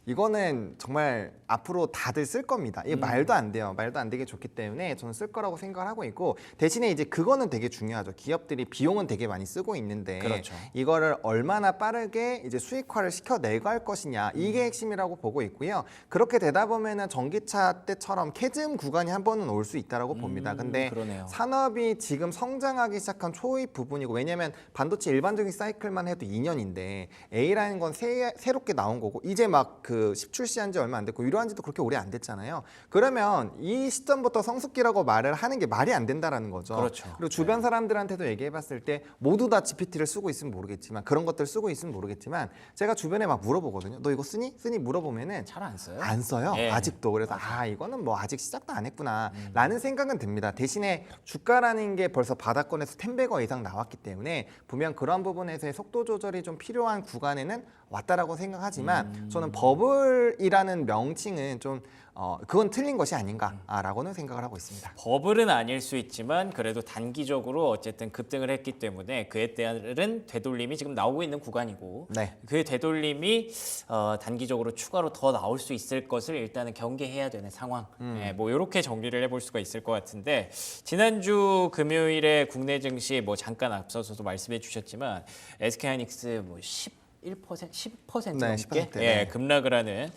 이거는 정말 앞으로 다들 쓸 겁니다. 이게 말도 안 돼요. 말도 안 되게 좋기 때문에 저는 쓸 거라고 생각을 하고 있고, 대신에 이제 그거는 되게 중요하죠. 기업들이 비용은 되게 많이 쓰고 있는데 그렇죠. 이거를 얼마나 빠르게 이제 수익화를 시켜내갈 것이냐, 이게 핵심이라고 보고 있고요. 그렇게 되다 보면은 전기차 때처럼 캐즘 구간이 한 번은 올 수 있다라고 봅니다. 근데 그러네요. 산업이 지금 성장하기 시작한 초입 부분이고, 왜냐면 반도체 일반적인 사이클만 해도 2년인데 A라는 건 새롭게 나온 거고, 이제 막 그 출시한 지 얼마 안 됐고 이러한 지도 그렇게 오래 안 됐잖아요. 그러면 이 시점부터 성숙기라고 말을 하는 게 말이 안 된다라는 거죠. 그렇죠. 그리고 주변 사람들한테도 얘기해 봤을 때 모두 다 GPT를 쓰고 있으면 모르겠지만, 그런 것들 쓰고 있으면 모르겠지만, 제가 주변에 막 물어보거든요. 너 이거 쓰니? 쓰니? 물어보면은 잘 안 써요? 안 써요. 예. 아직도. 그래서 이거는 뭐 아직 시작도 안 했구나 라는 생각은 듭니다. 대신에 주가라는 게 벌써 바닥권에서 10배거 이상 나왔기 때문에 분명 그런 부분에서의 속도 조절이 좀 필요한 구간에는 왔다라고 생각하지만, 저는 버블이라는 명칭은 좀 그건 틀린 것이 아닌가라고는 생각을 하고 있습니다. 버블은 아닐 수 있지만 그래도 단기적으로 어쨌든 급등을 했기 때문에 그에 따른 되돌림이 지금 나오고 있는 구간이고, 네. 그 되돌림이 단기적으로 추가로 더 나올 수 있을 것을 일단은 경계해야 되는 상황. 네, 뭐 이렇게 정리를 해볼 수가 있을 것 같은데, 지난주 금요일에 국내 증시 뭐 잠깐 앞서서도 말씀해 주셨지만 SK하이닉스 뭐 11%, 10% 네, 넘게 10%, 네. 급락을 하는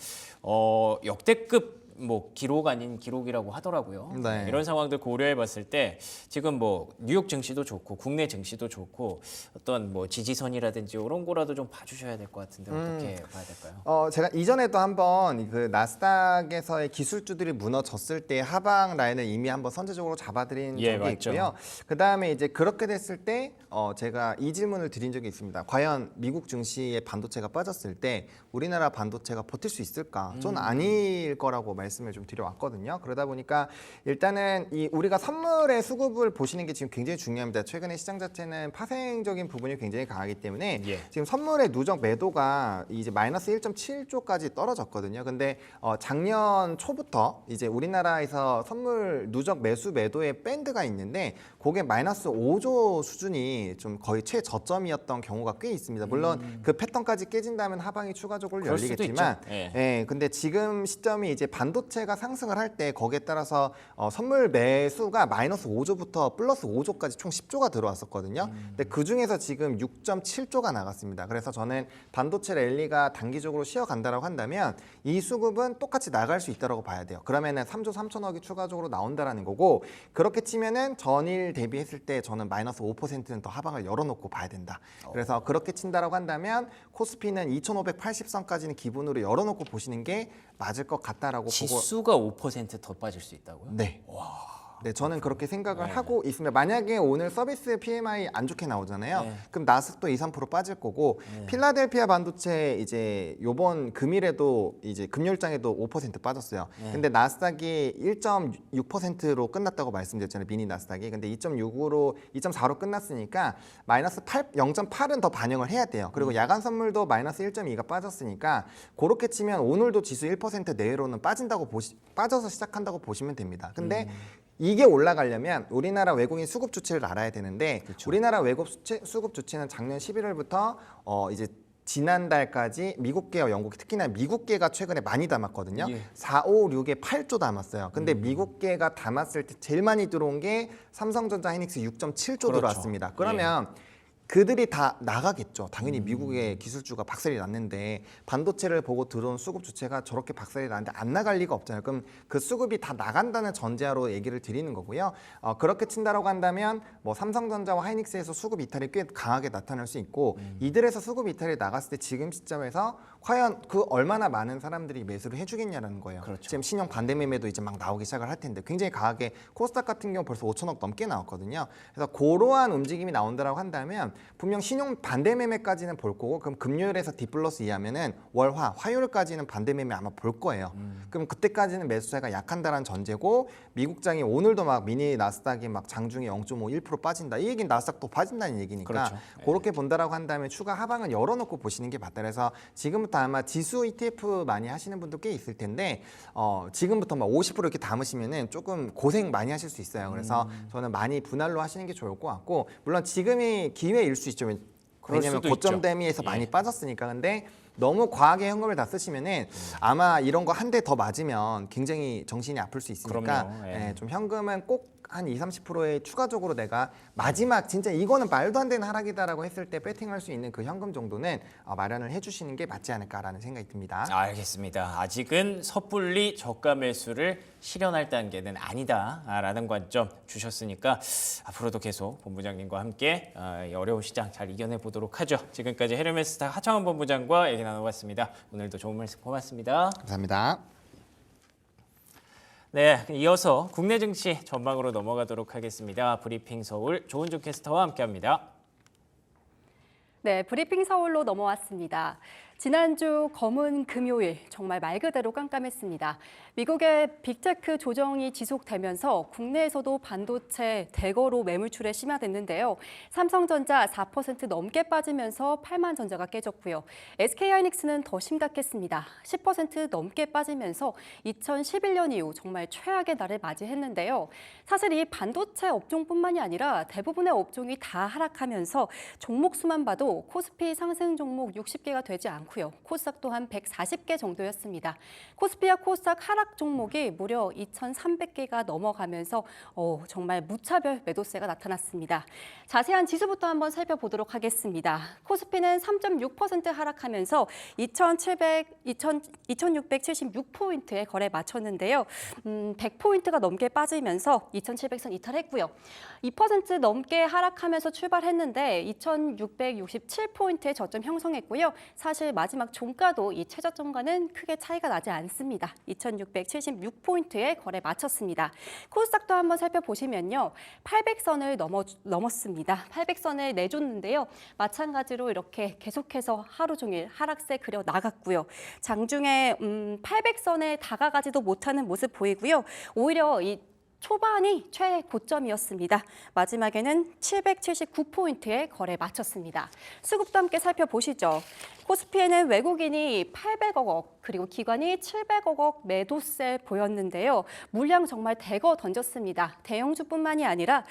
역대급 뭐 기록 아닌 기록이라고 하더라고요. 네. 이런 상황들 고려해봤을 때 지금 뭐 뉴욕 증시도 좋고 국내 증시도 좋고 어떤 뭐 지지선이라든지 이런 거라도 좀 봐주셔야 될 것 같은데 어떻게 봐야 될까요? 제가 이전에도 한번 그 나스닥에서의 기술주들이 무너졌을 때 하방 라인을 이미 한번 선제적으로 잡아드린 예, 적이 맞죠. 있고요. 그 다음에 이제 그렇게 됐을 때 제가 이 질문을 드린 적이 있습니다. 과연 미국 증시의 반도체가 빠졌을 때 우리나라 반도체가 버틸 수 있을까? 저는 아닐 거라고 말씀을 좀 드려왔거든요. 그러다 보니까 일단은 우리가 선물의 수급을 보시는 게 지금 굉장히 중요합니다. 최근에 시장 자체는 파생적인 부분이 굉장히 강하기 때문에 예. 지금 선물의 누적 매도가 이제 마이너스 1.7조까지 떨어졌거든요. 근데 작년 초부터 이제 우리나라에서 선물 누적 매수 매도의 밴드가 있는데 그게 마이너스 5조 수준이 좀 거의 최저점이었던 경우가 꽤 있습니다. 물론 그 패턴까지 깨진다면 하방이 추가적으로 그럴 수도 열리겠지만, 있죠. 예. 예, 근데 지금 시점이 이제 반도체가 상승을 할 때 거기에 따라서 선물 매수가 마이너스 5조부터 플러스 5조까지 총 10조가 들어왔었거든요. 근데 그 중에서 지금 6.7조가 나갔습니다. 그래서 저는 반도체 랠리가 단기적으로 쉬어간다라고 한다면 이 수급은 똑같이 나갈 수 있다고 봐야 돼요. 그러면은 3조 3천억이 추가적으로 나온다라는 거고, 그렇게 치면은 전일 대비했을 때 저는 마이너스 5%는 더 하방을 열어놓고 봐야 된다. 그래서 그렇게 친다라고 한다면 코스피는 2,580선까지는 기본으로 열어놓고 보시는 게 맞을 것 같다라고 보고. 지수가 5%더 빠질 수 있다고요? 네. 네, 저는 그렇게 생각을 네. 하고 있습니다. 만약에 오늘 서비스 PMI 안 좋게 나오잖아요. 네. 그럼 나스닥도 2~3% 빠질 거고 필라델피아 반도체 이제 요번 금일에도 이제 금요일장에도 5% 빠졌어요. 근데 나스닥이 1.6%로 끝났다고 말씀드렸잖아요. 미니 나스닥이. 근데 2.4로 끝났으니까 마이너스 0.8은 더 반영을 해야 돼요. 그리고 야간 선물도 마이너스 1.2가 빠졌으니까 그렇게 치면 오늘도 지수 1% 내외로는 빠져서 시작한다고 보시면 됩니다. 근데 이게 올라가려면 우리나라 외국인 수급 주치를 알아야 되는데 우리나라 외국 수급 주치는 작년 11월부터 이제 지난달까지 미국계와 영국계, 특히나 미국계가 최근에 많이 담았거든요. 4, 5, 6에 8조 담았어요. 근데 미국계가 담았을 때 제일 많이 들어온 게 삼성전자, 하이닉스 6.7조 들어왔습니다. 그러면 그들이 다 나가겠죠. 당연히 미국의 기술주가 박살이 났는데 반도체를 보고 들어온 수급 주체가 저렇게 박살이 났는데 안 나갈 리가 없잖아요. 그럼 그 수급이 다 나간다는 전제하로 얘기를 드리는 거고요. 그렇게 친다라고 한다면 뭐 삼성전자와 하이닉스에서 수급 이탈이 꽤 강하게 나타날 수 있고 이들에서 수급 이탈이 나갔을 때 지금 시점에서 과연 그 얼마나 많은 사람들이 매수를 해주겠냐는 거예요. 지금 신용 반대 매매도 이제 막 나오기 시작을 할 텐데 굉장히 강하게 코스닥 같은 경우 벌써 5천억 넘게 나왔거든요. 그래서 그러한 움직임이 나온다라고 한다면 분명 신용 반대 매매까지는 볼 거고 그럼 금요일에서 D 플러스 이하면은 월화 화요일까지는 반대 매매 아마 볼 거예요. 그럼 그때까지는 매수세가 약한다라는 전제고 미국장이 오늘도 막 미니 나스닥이 막 장중에 0.5, 1% 빠진다. 이 얘기는 나스닥도 빠진다는 얘기니까 그렇게 본다라고 한다면 추가 하방은 열어놓고 보시는 게 맞다. 그래서 지금부터 아마 지수 ETF 많이 하시는 분도 꽤 있을 텐데 지금부터 막 50% 이렇게 담으시면은 조금 고생 많이 하실 수 있어요. 그래서 저는 많이 분할로 하시는 게 좋을 것 같고 물론 지금이 기회일 수 있죠. 왜냐하면 고점 대비해서 많이 빠졌으니까. 근데 너무 과하게 현금을 다 쓰시면은 아마 이런 거 한 대 더 맞으면 굉장히 정신이 아플 수 있으니까 좀 현금은 꼭 한 20~30%의 추가적으로 내가 마지막 진짜 이거는 말도 안 되는 하락이다라고 했을 때 배팅할 수 있는 그 현금 정도는 마련을 해주시는 게 맞지 않을까라는 생각이 듭니다. 알겠습니다. 아직은 섣불리 저가 매수를 실현할 단계는 아니다라는 관점 주셨으니까 앞으로도 계속 본부장님과 함께 이 어려운 시장 잘 이겨내 보도록 하죠. 지금까지 헤르메스타 하창원 본부장과 얘기 나눠봤습니다. 오늘도 좋은 말씀 고맙습니다. 감사합니다. 네, 이어서 국내 증시 전망으로 넘어가도록 하겠습니다. 브리핑 서울 조은주 캐스터와 함께합니다. 네, 브리핑 서울로 넘어왔습니다. 지난주 검은 금요일 정말 말 그대로 깜깜했습니다. 미국의 빅테크 조정이 지속되면서 국내에서도 반도체 대거로 매물출에 심화됐는데요. 삼성전자 4% 넘게 빠지면서 8만전자가 깨졌고요. SK하이닉스는 더 심각했습니다. 10% 넘게 빠지면서 2011년 이후 정말 최악의 날을 맞이했는데요. 사실 이 반도체 업종뿐만이 아니라 대부분의 업종이 다 하락하면서 종목 수만 봐도 코스피 상승 종목 60개가 되지 않고요. 코스닥 또한 140개 정도였습니다. 코스피와 코스닥 하락 종목이 무려 2,300개가 넘어가면서 정말 무차별 매도세가 나타났습니다. 자세한 지수부터 한번 살펴보도록 하겠습니다. 코스피는 3.6% 하락하면서 2,676포인트에 거래 마쳤는데요. 100포인트가 넘게 빠지면서 2,700선 이탈했고요. 2% 넘게 하락하면서 출발했는데 2,667포인트의 저점 형성했고요. 사실 마지막 종가도 이 최저점과는 크게 차이가 나지 않습니다. 2,676포인트에 거래 마쳤습니다. 코스닥도 한번 살펴보시면요. 800선을 넘었습니다. 800선을 내줬는데요. 마찬가지로 이렇게 계속해서 하루 종일 하락세 그려 나갔고요. 장중에 800선에 다가가지도 못하는 모습 보이고요. 오히려 이 초반이 최고점이었습니다. 마지막에는 779포인트에 거래 마쳤습니다. 수급도 함께 살펴보시죠. 코스피에는 외국인이 800억 원, 그리고 기관이 700억 원 매도세 보였는데요. 물량 정말 대거 던졌습니다. 대형주뿐만이 아니라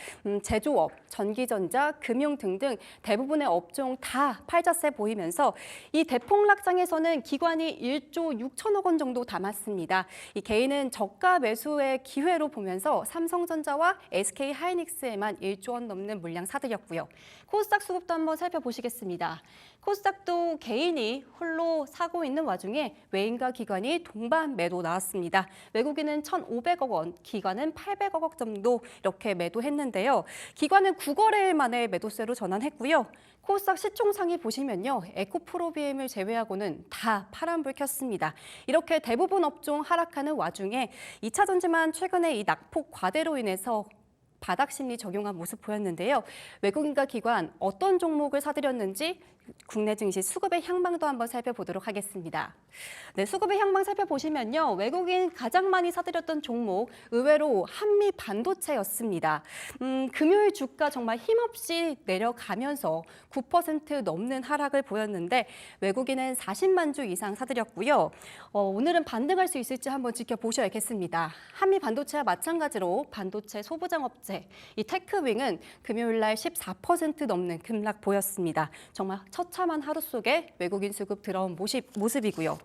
제조업, 전기전자, 금융 등등 대부분의 업종 다 팔자세 보이면서 이 대폭락장에서는 기관이 1조 6천억 원 정도 담았습니다. 이 개인은 저가 매수의 기회로 보면서 삼성전자와 SK하이닉스에만 1조 원 넘는 물량 사들였고요. 코스닥 수급도 한번 살펴보시겠습니다. 코스닥도 개인이 홀로 사고 있는 와중에 외인과 기관이 동반 매도 나왔습니다. 외국인은 1,500억 원, 기관은 800억 원 정도 이렇게 매도했는데요. 기관은 9거래일 만에 매도세로 전환했고요. 코스닥 시총상위 보시면요. 에코프로비엠을 제외하고는 다 파란불 켰습니다. 이렇게 대부분 업종 하락하는 와중에 2차 전지만 최근에 이 낙폭 소폭 과대로 인해서 바닥 심리 적용한 모습 보였는데요. 외국인과 기관 어떤 종목을 사들였는지 국내 증시 수급의 향방도 한번 살펴보도록 하겠습니다. 네, 수급의 향방 살펴보시면요. 외국인 가장 많이 사들였던 종목 의외로 한미 반도체였습니다. 금요일 주가 정말 힘없이 내려가면서 9% 넘는 하락을 보였는데 외국인은 40만 주 이상 사들였고요. 오늘은 반등할 수 있을지 한번 지켜보셔야겠습니다. 한미 반도체와 마찬가지로 반도체 소부장업체 이 테크윙은 금요일 날 14% 넘는 급락 보였습니다. 정말 처참한 하루 속에 외국인 수급 들어온 모습이고요.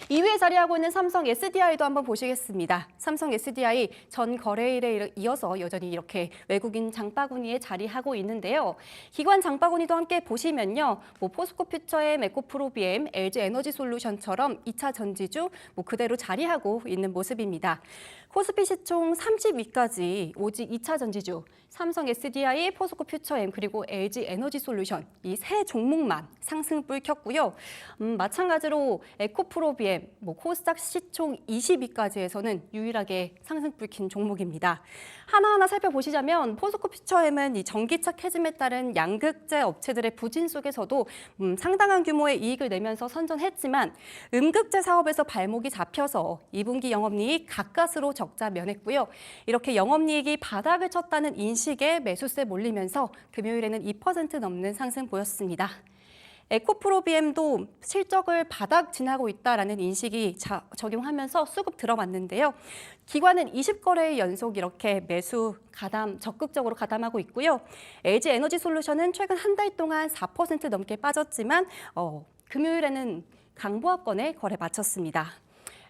2위에 자리하고 있는 삼성 SDI도 한번 보시겠습니다. 삼성 SDI 전 거래일에 이어서 여전히 이렇게 외국인 장바구니에 자리하고 있는데요. 기관 장바구니도 함께 보시면요. 포스코 퓨처엠, 에코프로비엠, LG에너지솔루션처럼 2차 전지주 그대로 자리하고 있는 모습입니다. 코스피 시총 30위까지 오직 2차 전지주, 삼성 SDI, 포스코 퓨처엠 그리고 LG에너지솔루션 이 세 종목만 상승불 켰고요. 마찬가지로 에코프로비엠, 코스닥 시총 20위까지에서는 유일하게 상승불 킨 종목입니다. 하나하나 살펴보시자면 포스코 퓨처엠은 이 전기차 캐즘에 따른 양극재 업체들의 부진 속에서도 상당한 규모의 이익을 내면서 선전했지만 음극재 사업에서 발목이 잡혀서 2분기 영업이익 가까스로 적자 면했고요. 이렇게 영업이익이 바닥을 쳤다는 인식에 매수세 몰리면서 금요일에는 2% 넘는 상승 보였습니다. 에코프로비엠도 실적을 바닥 지나고 있다라는 인식이 적용하면서 수급 들어왔는데요. 기관은 20거래일 연속 이렇게 매수 적극적으로 가담하고 있고요. LG에너지솔루션은 최근 한 달 동안 4% 넘게 빠졌지만 금요일에는 강보합권에 거래 마쳤습니다.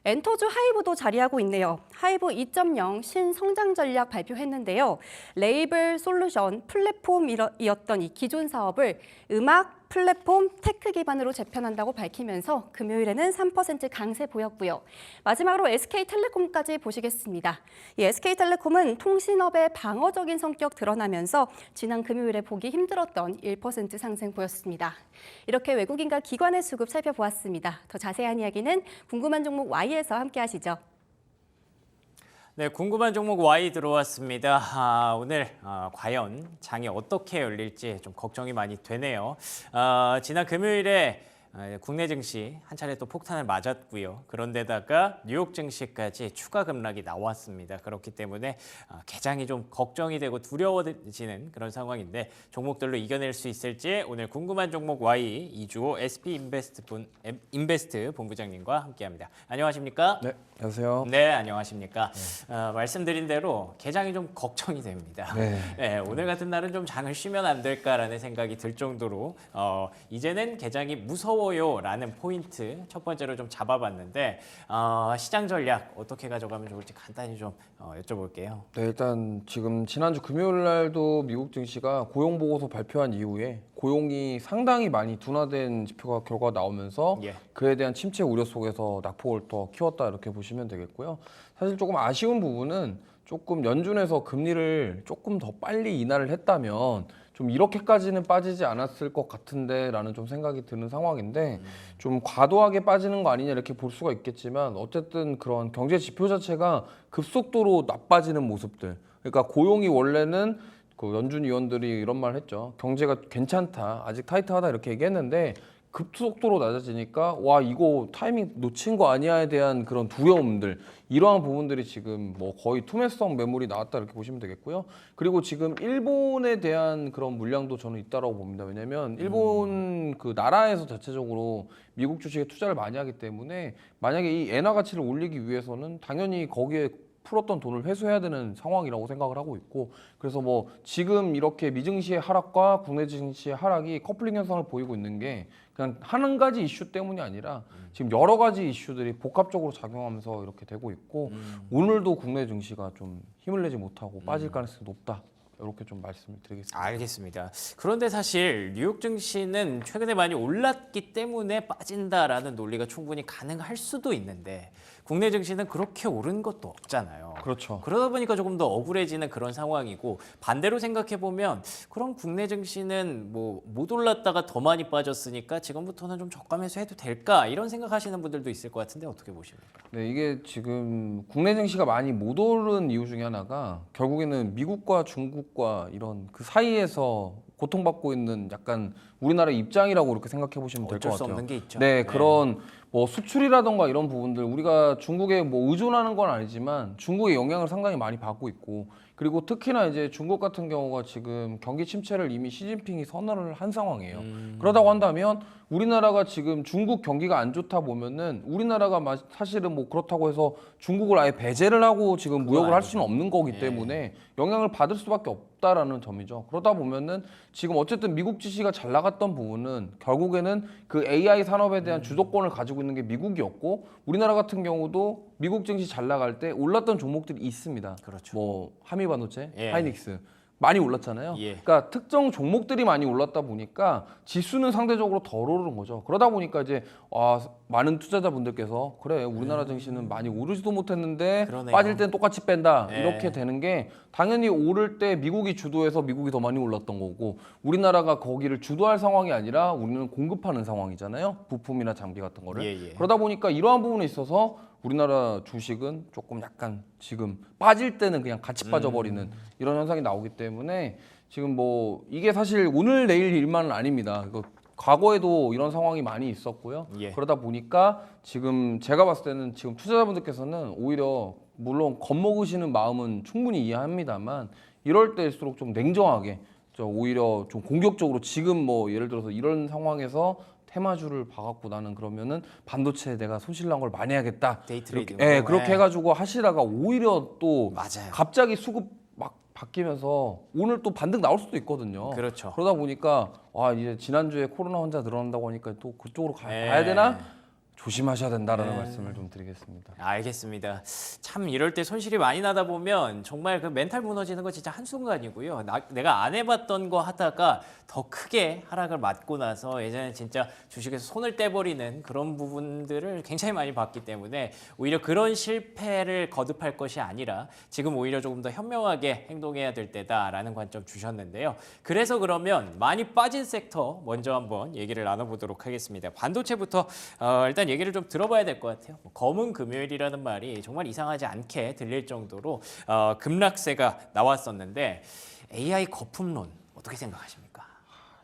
엔터주 하이브도 자리하고 있네요. 하이브 2.0 신성장 전략 발표했는데요. 레이블 솔루션 플랫폼이었던 이 기존 사업을 음악, 플랫폼, 테크 기반으로 재편한다고 밝히면서 금요일에는 3% 강세 보였고요. 마지막으로 SK텔레콤까지 보시겠습니다. 이 SK텔레콤은 통신업의 방어적인 성격 드러나면서 지난 금요일에 보기 힘들었던 1% 상승 보였습니다. 이렇게 외국인과 기관의 수급 살펴보았습니다. 더 자세한 이야기는 궁금한 종목 Y에서 함께 하시죠. 네, 궁금한 종목 Y 들어왔습니다. 오늘 과연 장이 어떻게 열릴지 좀 걱정이 많이 되네요. 지난 금요일에 국내 증시 한 차례 또 폭탄을 맞았고요. 그런데다가 뉴욕 증시까지 추가 급락이 나왔습니다. 그렇기 때문에 개장이 좀 걱정이 되고 두려워지는 그런 상황인데 종목들로 이겨낼 수 있을지 오늘 궁금한 종목 Y 이주호 SP 인베스트 본부장님과 함께합니다. 안녕하십니까? 네, 안녕하세요. 네, 안녕하십니까? 말씀드린 대로 개장이 좀 걱정이 됩니다. 네, 오늘 같은 날은 좀 장을 쉬면 안 될까라는 생각이 들 정도로 이제는 개장이 무서워요라는 포인트 첫 번째로 좀 잡아봤는데 시장 전략 어떻게 가져가면 좋을지 간단히 좀 여쭤볼게요. 네, 일단 지금 지난주 금요일 날도 미국 증시가 고용 보고서 발표한 이후에 고용이 상당히 많이 둔화된 결과가 나오면서 그에 대한 침체 우려 속에서 낙폭을 더 키웠다 이렇게 보시면 되겠고요. 사실 조금 아쉬운 부분은 조금 연준에서 금리를 조금 더 빨리 인하를 했다면 좀 이렇게까지는 빠지지 않았을 것 같은데 라는 좀 생각이 드는 상황인데 좀 과도하게 빠지는 거 아니냐 이렇게 볼 수가 있겠지만 어쨌든 그런 경제 지표 자체가 급속도로 나빠지는 모습들, 그러니까 고용이 원래는 그 연준 위원들이 이런 말 했죠. 경제가 괜찮다, 아직 타이트하다 이렇게 얘기했는데 급속도로 낮아지니까 와 이거 타이밍 놓친 거 아니야에 대한 그런 두려움들, 이러한 부분들이 지금 뭐 거의 투매성 매물이 나왔다 이렇게 보시면 되겠고요. 그리고 지금 일본에 대한 그런 물량도 저는 있다라고 봅니다. 왜냐하면 일본 그 나라에서 자체적으로 미국 주식에 투자를 많이 하기 때문에 만약에 이 엔화 가치를 올리기 위해서는 당연히 거기에 풀었던 돈을 회수해야 되는 상황이라고 생각을 하고 있고, 그래서 뭐 지금 이렇게 미증시의 하락과 국내 증시의 하락이 커플링 현상을 보이고 있는 게 그냥 한 가지 이슈 때문이 아니라 지금 여러 가지 이슈들이 복합적으로 작용하면서 이렇게 되고 있고 오늘도 국내 증시가 좀 힘을 내지 못하고 빠질 가능성이 높다. 이렇게 좀 말씀을 드리겠습니다. 알겠습니다. 그런데 사실 뉴욕 증시는 최근에 많이 올랐기 때문에 빠진다라는 논리가 충분히 가능할 수도 있는데 국내 증시는 그렇게 오른 것도 없잖아요. 그렇죠. 그러다 보니까 조금 더 억울해지는 그런 상황이고 반대로 생각해 보면 그럼 국내 증시는 뭐 못 올랐다가 더 많이 빠졌으니까 지금부터는 좀 저가 매수해도 될까 이런 생각하시는 분들도 있을 것 같은데 어떻게 보십니까? 네, 이게 지금 국내 증시가 많이 못 오른 이유 중에 하나가 결국에는 미국과 중국과 이런 그 사이에서 고통받고 있는 약간 우리나라의 입장이라고 이렇게 생각해 보시면 될 것 어쩔 수 같아요. 없는 게 있죠. 네, 그런 뭐 수출이라던가 이런 부분들 우리가 중국에 뭐 의존하는 건 아니지만 중국의 영향을 상당히 많이 받고 있고 그리고 특히나 이제 중국 같은 경우가 지금 경기 침체를 이미 시진핑이 선언을 한 상황이에요. 그러다고 한다면 우리나라가 지금 중국 경기가 안 좋다 보면은 우리나라가 사실은 뭐 그렇다고 해서 중국을 아예 배제를 하고 지금 무역을 할 수는 없는 거기 때문에 영향을 받을 수밖에 없다라는 점이죠. 그러다 보면은 지금 어쨌든 미국 지시가 잘 나갔던 부분은 결국에는 그 AI 산업에 대한 주도권을 가지고 있는 게 미국이었고 우리나라 같은 경우도 미국 증시 잘 나갈 때 올랐던 종목들이 있습니다. 그렇죠. 뭐 하미반도체, 예. 하이닉스 많이 올랐잖아요. 예. 그러니까 특정 종목들이 많이 올랐다 보니까 지수는 상대적으로 덜 오르는 거죠. 그러다 보니까 이제 많은 투자자분들께서 그래 우리나라 증시는 많이 오르지도 못했는데 그러네요. 빠질 땐 똑같이 뺀다 예. 이렇게 되는 게 당연히 오를 때 미국이 주도해서 미국이 더 많이 올랐던 거고 우리나라가 거기를 주도할 상황이 아니라 우리는 공급하는 상황이잖아요. 부품이나 장비 같은 거를. 예, 예. 그러다 보니까 이러한 부분에 있어서 우리나라 주식은 조금 약간 지금 빠질 때는 그냥 같이 빠져버리는 이런 현상이 나오기 때문에 지금 뭐 이게 사실 오늘 내일 일만은 아닙니다. 과거에도 이런 상황이 많이 있었고요. 예. 그러다 보니까 지금 제가 봤을 때는 지금 투자자분들께서는 오히려 물론 겁먹으시는 마음은 충분히 이해합니다만 이럴 때일수록 좀 냉정하게 오히려 좀 공격적으로 지금 뭐 예를 들어서 이런 상황에서 테마주를 봐갖고 나는 그러면은 반도체에 내가 손실 난 걸 많이 해야겠다. 데이 트레이딩. 그렇게 해가지고 하시다가 오히려 또 맞아요. 갑자기 수급 막 바뀌면서 오늘 또 반등 나올 수도 있거든요. 그렇죠. 그러다 보니까 이제 지난주에 코로나 환자 늘어난다고 하니까 또 그쪽으로 가야 되나? 조심하셔야 된다라는 말씀을 좀 드리겠습니다. 알겠습니다. 참 이럴 때 손실이 많이 나다 보면 정말 그 멘탈 무너지는 거 진짜 한순간이고요. 내가 안 해봤던 거 하다가 더 크게 하락을 맞고 나서 예전에 진짜 주식에서 손을 떼버리는 그런 부분들을 굉장히 많이 봤기 때문에 오히려 그런 실패를 거듭할 것이 아니라 지금 오히려 조금 더 현명하게 행동해야 될 때다라는 관점 주셨는데요. 그래서 그러면 많이 빠진 섹터 먼저 한번 얘기를 나눠보도록 하겠습니다. 반도체부터 일단 얘기를 좀 들어봐야 될 것 같아요. 검은 금요일이라는 말이 정말 이상하지 않게 들릴 정도로 급락세가 나왔었는데 AI 거품론 어떻게 생각하십니까?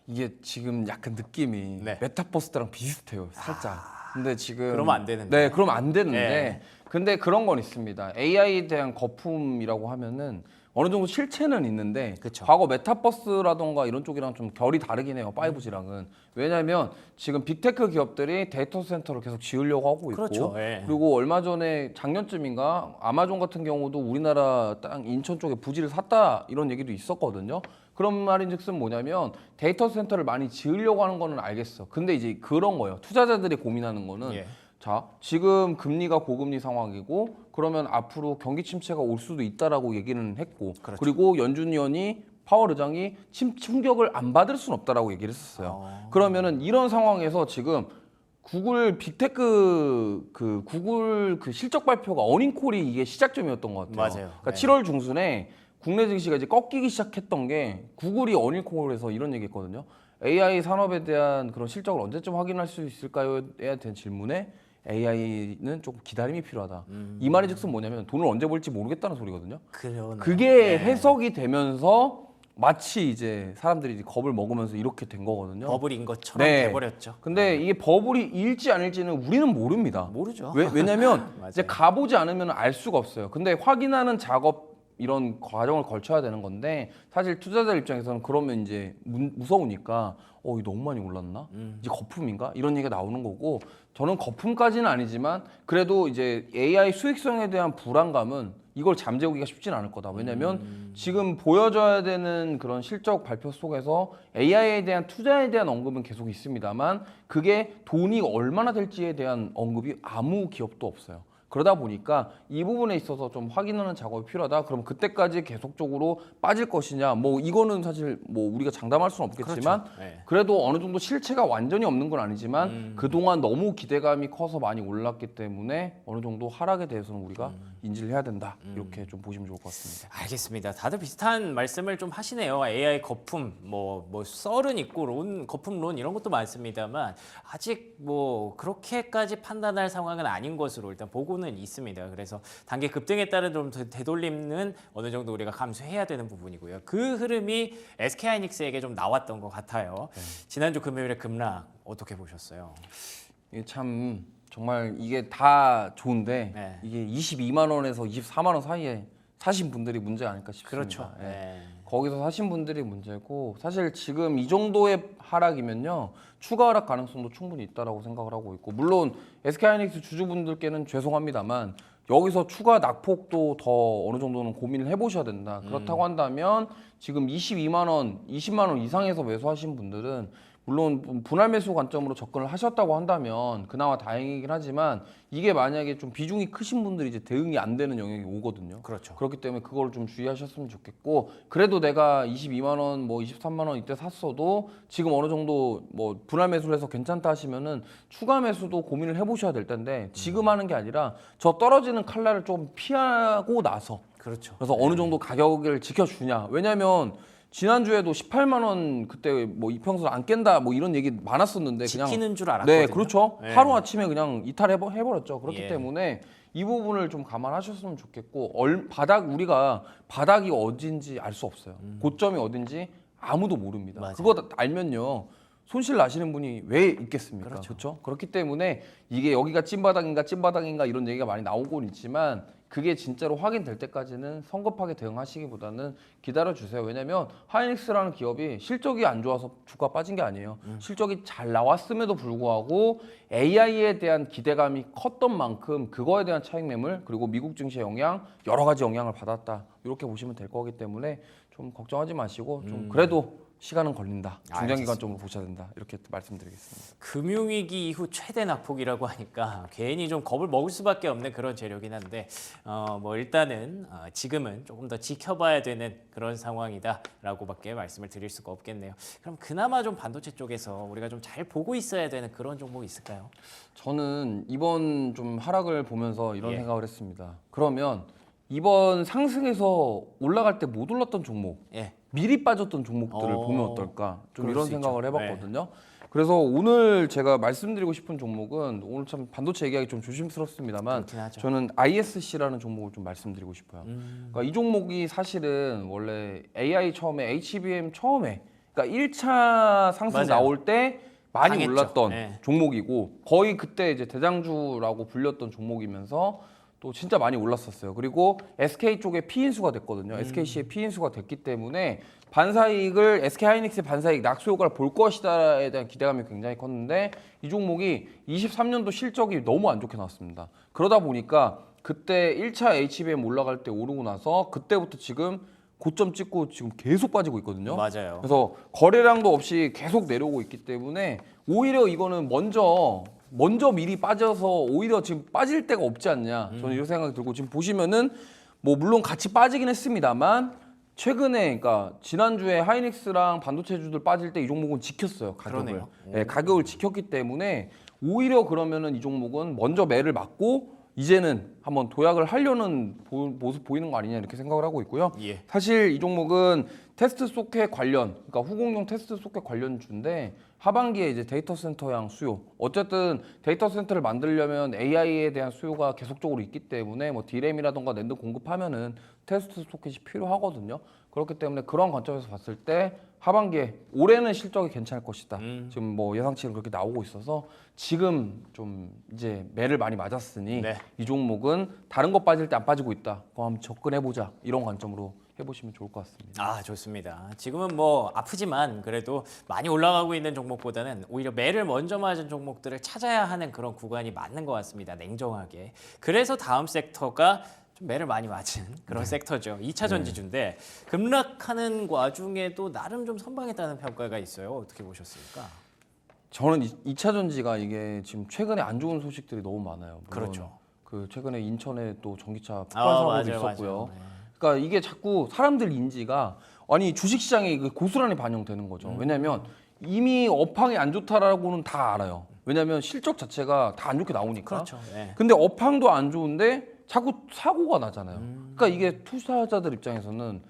이게 지금 약간 느낌이 네. 메타버스 때랑 비슷해요, 살짝. 근데 지금 그러면 안 되는데. 네, 그러면 안 되는데. 네. 근데 그런 건 있습니다. AI에 대한 거품이라고 하면은 어느 정도 실체는 있는데 그쵸. 과거 메타버스라던가 이런 쪽이랑 좀 결이 다르긴 해요. 5G랑은. 왜냐하면 지금 빅테크 기업들이 데이터 센터를 계속 지으려고 하고 있고 그렇죠. 예. 그리고 얼마 전에 작년쯤인가 아마존 같은 경우도 우리나라 땅 인천 쪽에 부지를 샀다 이런 얘기도 있었거든요. 그런 말인즉슨 뭐냐면 데이터 센터를 많이 지으려고 하는 거는 알겠어. 근데 이제 그런 거예요. 투자자들이 고민하는 거는 예. 자, 지금 금리가 고금리 상황이고 그러면 앞으로 경기 침체가 올 수도 있다라고 얘기는 했고 그렇죠. 그리고 연준 의원이 파월 의장이 충격을 안 받을 수는 없다라고 얘기를 했었어요. 그러면은 이런 상황에서 지금 구글 빅테크 구글 실적 발표가 어닝콜이 이게 시작점이었던 것 같아요. 맞아요. 그러니까 7월 중순에 국내 증시가 이제 꺾이기 시작했던 게 구글이 어닝콜에서 이런 얘기했거든요. AI 산업에 대한 그런 실적을 언제쯤 확인할 수 있을까요에 대한 질문에 AI는 조금 기다림이 필요하다. 이 말인즉슨 뭐냐면 돈을 언제 벌지 모르겠다는 소리거든요. 그러네요. 그게 해석이 되면서 마치 이제 사람들이 이제 겁을 먹으면서 이렇게 된 거거든요. 버블인 것처럼 네. 돼버렸죠. 근데 이게 버블이 일지 아닐지는 우리는 모릅니다. 모르죠. 왜냐면 맞아요. 이제 가보지 않으면 알 수가 없어요. 근데 확인하는 작업 이런 과정을 거쳐야 되는 건데 사실 투자자 입장에서는 그러면 이제 무서우니까 이거 너무 많이 올랐나? 이제 거품인가? 이런 얘기가 나오는 거고 저는 거품까지는 아니지만 그래도 이제 AI 수익성에 대한 불안감은 이걸 잠재우기가 쉽진 않을 거다. 왜냐면 지금 보여줘야 되는 그런 실적 발표 속에서 AI에 대한 투자에 대한 언급은 계속 있습니다만 그게 돈이 얼마나 될지에 대한 언급이 아무 기업도 없어요. 그러다 보니까 이 부분에 있어서 좀 확인하는 작업이 필요하다. 그럼 그때까지 계속적으로 빠질 것이냐? 뭐 이거는 사실 뭐 우리가 장담할 수는 없겠지만 그렇죠. 네. 그래도 어느 정도 실체가 완전히 없는 건 아니지만 그동안 너무 기대감이 커서 많이 올랐기 때문에 어느 정도 하락에 대해서는 우리가 인지를 해야 된다. 이렇게 좀 보시면 좋을 것 같습니다. 알겠습니다. 다들 비슷한 말씀을 좀 하시네요. AI 거품, 뭐 썰은 있고 거품론 이런 것도 많습니다만 아직 뭐 그렇게까지 판단할 상황은 아닌 것으로 일단 보고는 있습니다. 그래서 단기 급등에 따른 좀 되돌림은 어느 정도 우리가 감수해야 되는 부분이고요. 그 흐름이 SK하이닉스에게 좀 나왔던 것 같아요. 지난주 금요일에 급락 어떻게 보셨어요? 이게 참 정말 이게 다 좋은데 네. 이게 22만 원에서 24만 원 사이에 사신 분들이 문제 아닐까 싶습니다. 그렇죠. 예. 네. 거기서 사신 분들이 문제고 사실 지금 이 정도의 하락이면요 추가 하락 가능성도 충분히 있다라고 생각을 하고 있고 물론 SK하이닉스 주주분들께는 죄송합니다만 여기서 추가 낙폭도 더 어느 정도는 고민을 해보셔야 된다. 그렇다고 한다면 지금 22만 원, 20만 원 이상에서 매수하신 분들은 물론 분할 매수 관점으로 접근을 하셨다고 한다면 그나마 다행이긴 하지만 이게 만약에 좀 비중이 크신 분들이 이제 대응이 안 되는 영역이 오거든요. 그렇죠. 그렇기 때문에 그걸 좀 주의하셨으면 좋겠고 그래도 내가 22만 원, 뭐 23만 원 이때 샀어도 지금 어느 정도 뭐 분할 매수를 해서 괜찮다 하시면은 추가 매수도 고민을 해보셔야 될 텐데 지금 하는 게 아니라 저 떨어지는 칼날을 좀 피하고 나서 그렇죠. 그래서 어느 정도 가격을 지켜주냐. 왜냐하면 지난주에도 18만 원 그때 뭐 이평선 안 깬다 뭐 이런 얘기 많았었는데 그냥 지키는 줄 알았거든요. 네, 그렇죠. 네. 하루 아침에 그냥 이탈해버렸죠. 그렇기 예. 때문에 이 부분을 좀 감안하셨으면 좋겠고 우리가 바닥이 어딘지 알 수 없어요. 고점이 어딘지 아무도 모릅니다. 맞아요. 그거 알면요. 손실 나시는 분이 왜 있겠습니까? 그렇죠. 그렇기 때문에 이게 여기가 찐바닥인가 이런 얘기가 많이 나오곤 있지만 그게 진짜로 확인될 때까지는 성급하게 대응하시기보다는 기다려주세요. 왜냐하면 하이닉스라는 기업이 실적이 안 좋아서 주가 빠진 게 아니에요. 실적이 잘 나왔음에도 불구하고 AI에 대한 기대감이 컸던 만큼 그거에 대한 차익 매물 그리고 미국 증시의 영향 여러 가지 영향을 받았다. 이렇게 보시면 될 거기 때문에 좀 걱정하지 마시고 좀 그래도 시간은 걸린다. 중장기관점으로 보셔야 된다. 이렇게 말씀드리겠습니다. 금융위기 이후 최대 낙폭이라고 하니까 괜히 좀 겁을 먹을 수밖에 없는 그런 재료긴 한데 뭐 일단은 지금은 조금 더 지켜봐야 되는 그런 상황이다라고밖에 말씀을 드릴 수가 없겠네요. 그럼 그나마 좀 반도체 쪽에서 우리가 좀 잘 보고 있어야 되는 그런 종목이 있을까요? 저는 이번 좀 하락을 보면서 이런 예. 생각을 했습니다. 그러면 이번 상승에서 올라갈 때 못 올랐던 종목, 예. 미리 빠졌던 종목들을 어, 보면 어떨까? 좀 그럴 이런 수 생각을 있죠. 해봤거든요. 그래서 오늘 제가 말씀드리고 싶은 종목은 오늘 참 반도체 얘기하기 좀 조심스럽습니다만 그렇긴 하죠. 저는 ISC라는 종목을 좀 말씀드리고 싶어요. 그러니까 이 종목이 사실은 원래 AI 처음에 HBM 처음에 그러니까 1차 상승 맞아요. 나올 때 많이 강했죠. 올랐던 네. 종목이고 거의 그때 이제 대장주라고 불렸던 종목이면서 또 진짜 많이 올랐었어요. 그리고 SK 쪽에 피인수가 됐거든요. SKC의 피인수가 됐기 때문에 반사이익을 SK하이닉스의 반사이익 낙수 효과를 볼 것이다에 대한 기대감이 굉장히 컸는데 이 종목이 23년도 실적이 너무 안 좋게 나왔습니다. 그러다 보니까 그때 1차 HBM 올라갈 때 오르고 나서 그때부터 지금 고점 찍고 지금 계속 빠지고 있거든요. 맞아요. 그래서 거래량도 없이 계속 내려오고 있기 때문에 오히려 이거는 먼저 미리 빠져서 오히려 지금 빠질 데가 없지 않냐. 저는 이런 생각이 들고 지금 보시면은 뭐 물론 같이 빠지긴 했습니다만 최근에 그러니까 지난주에 하이닉스랑 반도체주들 빠질 때 이 종목은 지켰어요. 가격을. 그러네요. 네, 가격을 지켰기 때문에 오히려 그러면은 이 종목은 먼저 매를 맞고 이제는 한번 도약을 하려는 모습 보이는 거 아니냐 이렇게 생각을 하고 있고요. 예. 사실 이 종목은 테스트 소켓 관련, 그러니까 후공용 테스트 소켓 관련주인데 하반기에 이제 데이터 센터향 수요. 어쨌든 데이터 센터를 만들려면 AI에 대한 수요가 계속적으로 있기 때문에 뭐 D램이라던가 낸드 공급하면은 테스트 소켓이 필요하거든요. 그렇기 때문에 그런 관점에서 봤을 때 하반기에 올해는 실적이 괜찮을 것이다. 지금 뭐 예상치는 그렇게 나오고 있어서 지금 좀 이제 매를 많이 맞았으니 네. 이 종목은 다른 거 빠질 때 안 빠지고 있다. 그럼 한번 접근해보자. 이런 관점으로 해보시면 좋을 것 같습니다. 아, 좋습니다. 지금은 뭐 아프지만 그래도 많이 올라가고 있는 종목보다는 오히려 매를 먼저 맞은 종목들을 찾아야 하는 그런 구간이 맞는 것 같습니다. 냉정하게. 그래서 다음 섹터가 좀 매를 많이 맞은 그런 섹터죠. 2차 전지주인데 급락하는 와중에도 나름 좀 선방했다는 평가가 있어요. 어떻게 보셨습니까? 저는 2차 전지가 이게 지금 최근에 안 좋은 소식들이 너무 많아요. 물론 그렇죠. 그 최근에 인천에 또 전기차 폭발 아, 사고도 맞아요, 있었고요. 맞아요. 네. 그러니까 이게 자꾸 사람들 인지가 아니 주식시장에 고스란히 반영되는 거죠. 왜냐하면 이미 업황이 안 좋다라고는 다 알아요. 왜냐하면 실적 자체가 다 안 좋게 나오니까. 그렇죠. 네. 근데 업황도 안 좋은데 자꾸 사고가 나잖아요. 그러니까 이게 투자자들 입장에서는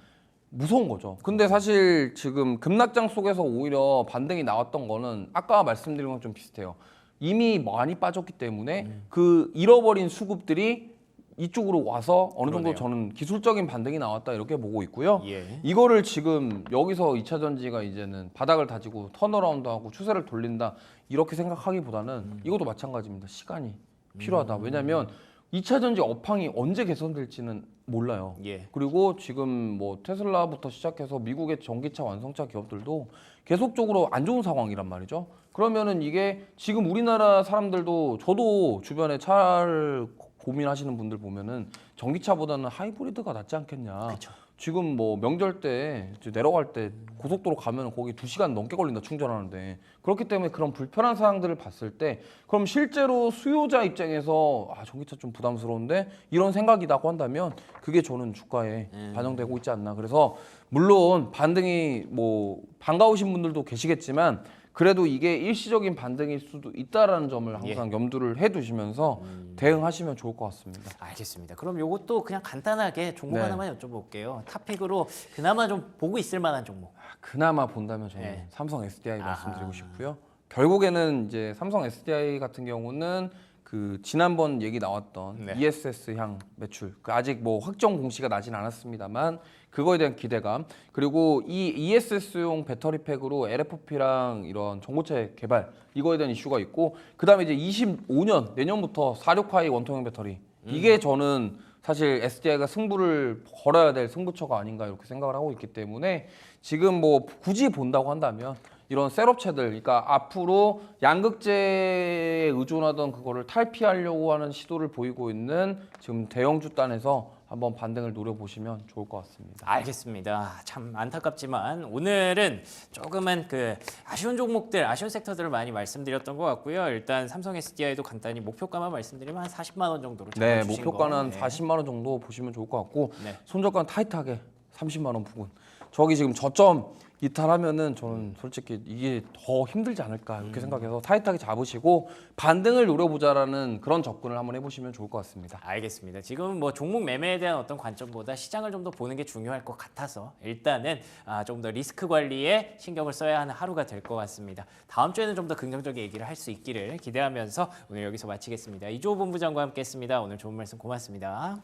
무서운 거죠. 근데 사실 지금 급락장 속에서 오히려 반등이 나왔던 거는 아까 말씀드린 건 좀 비슷해요. 이미 많이 빠졌기 때문에 그 잃어버린 수급들이 이쪽으로 와서 어느 정도 그러네요. 저는 기술적인 반등이 나왔다 이렇게 보고 있고요. 예. 이거를 지금 여기서 2차 전지가 이제는 바닥을 다지고 턴어라운드하고 추세를 돌린다 이렇게 생각하기보다는 이것도 마찬가지입니다. 시간이 필요하다. 왜냐하면 2차 전지 업황이 언제 개선될지는 몰라요. 예. 그리고 지금 뭐 테슬라부터 시작해서 미국의 전기차 완성차 기업들도 계속적으로 안 좋은 상황이란 말이죠. 그러면은 이게 지금 우리나라 사람들도 저도 주변에 차를 고민하시는 분들 보면은 전기차보다는 하이브리드가 낫지 않겠냐. 그쵸. 지금 뭐 명절 때 이제 내려갈 때 고속도로 가면 거기 2시간 넘게 걸린다 충전하는데 그렇기 때문에 그런 불편한 사항들을 봤을 때 그럼 실제로 수요자 입장에서 아 전기차 좀 부담스러운데 이런 생각이라고 한다면 그게 저는 주가에 반영되고 있지 않나. 그래서 물론 반등이 뭐 반가우신 분들도 계시겠지만 그래도 이게 일시적인 반등일 수도 있다라는 점을 항상 염두를 해두시면서 대응하시면 좋을 것 같습니다. 알겠습니다. 그럼 요것도 그냥 간단하게 종목 네. 하나만 여쭤볼게요. 탑픽으로 그나마 좀 보고 있을 만한 종목. 그나마 본다면 저는 네. 삼성 SDI 아하. 말씀드리고 싶고요. 결국에는 이제 삼성 SDI 같은 경우는 그 지난번 얘기 나왔던 네. ESS향 매출 그 아직 뭐 확정 공시가 나진 않았습니다만 그거에 대한 기대감 그리고 이 ESS용 배터리 팩으로 LFP랑 이런 전고체 개발 이거에 대한 이슈가 있고 그다음에 이제 25년 내년부터 46화의 원통형 배터리 이게 저는 사실 SDI가 승부를 걸어야 될 승부처가 아닌가 이렇게 생각을 하고 있기 때문에 지금 뭐 굳이 본다고 한다면 이런 셀업체들, 그러니까 앞으로 양극재에 의존하던 그거를 탈피하려고 하는 시도를 보이고 있는 지금 대형주 단에서 한번 반등을 노려보시면 좋을 것 같습니다. 알겠습니다. 참 안타깝지만 오늘은 조금은 그 아쉬운 종목들, 아쉬운 섹터들을 많이 말씀드렸던 것 같고요. 일단 삼성 SDI도 간단히 목표가만 말씀드리면 한 40만 원 정도로 네, 잡아주신 목표가는 한 거. 40만 원 정도 보시면 좋을 것 같고 네. 손절가는 타이트하게 30만 원 부근. 저기 지금 저점 이탈하면은 저는 솔직히 이게 더 힘들지 않을까 이렇게 생각해서 타이트하게 잡으시고 반등을 노려보자라는 그런 접근을 한번 해보시면 좋을 것 같습니다. 알겠습니다. 지금 뭐 종목 매매에 대한 어떤 관점보다 시장을 좀 더 보는 게 중요할 것 같아서 일단은 좀 더 리스크 관리에 신경을 써야 하는 하루가 될 것 같습니다. 다음 주에는 좀 더 긍정적인 얘기를 할 수 있기를 기대하면서 오늘 여기서 마치겠습니다. 이주호 본부장과 함께했습니다. 오늘 좋은 말씀 고맙습니다.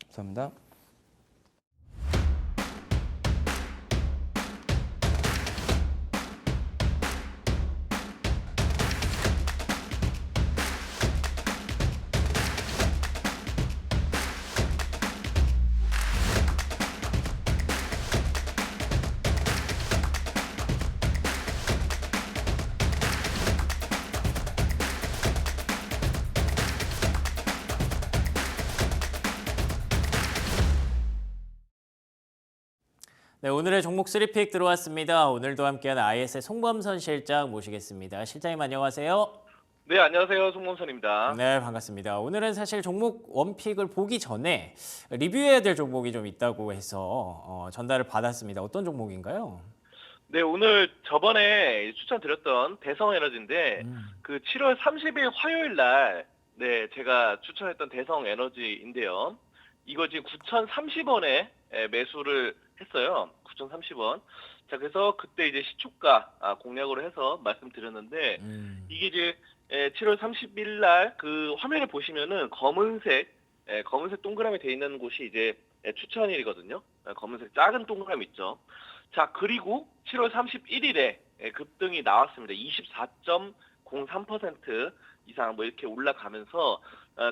감사합니다. 네, 오늘의 종목 3픽 들어왔습니다. 오늘도 함께하는 IS의 송범선 실장 모시겠습니다. 실장님 안녕하세요. 네, 안녕하세요. 송범선입니다. 네, 반갑습니다. 오늘은 사실 종목 원픽을 보기 전에 리뷰해야 될 종목이 좀 있다고 해서 전달을 받았습니다. 어떤 종목인가요? 네, 오늘 저번에 추천드렸던 대성에너지인데 그 7월 30일 화요일 날 네, 제가 추천했던 대성에너지인데요. 이거 지금 9,030원에 매수를 했어요. 9,030원. 자, 그래서 그때 이제 시초가 공략으로 해서 말씀드렸는데 이게 이제 7월 30일 날 그 화면을 보시면은 검은색 동그라미 돼 있는 곳이 이제 추천일이거든요. 검은색 작은 동그라미 있죠. 자, 그리고 7월 31일에 급등이 나왔습니다. 24.03% 이상 뭐 이렇게 올라가면서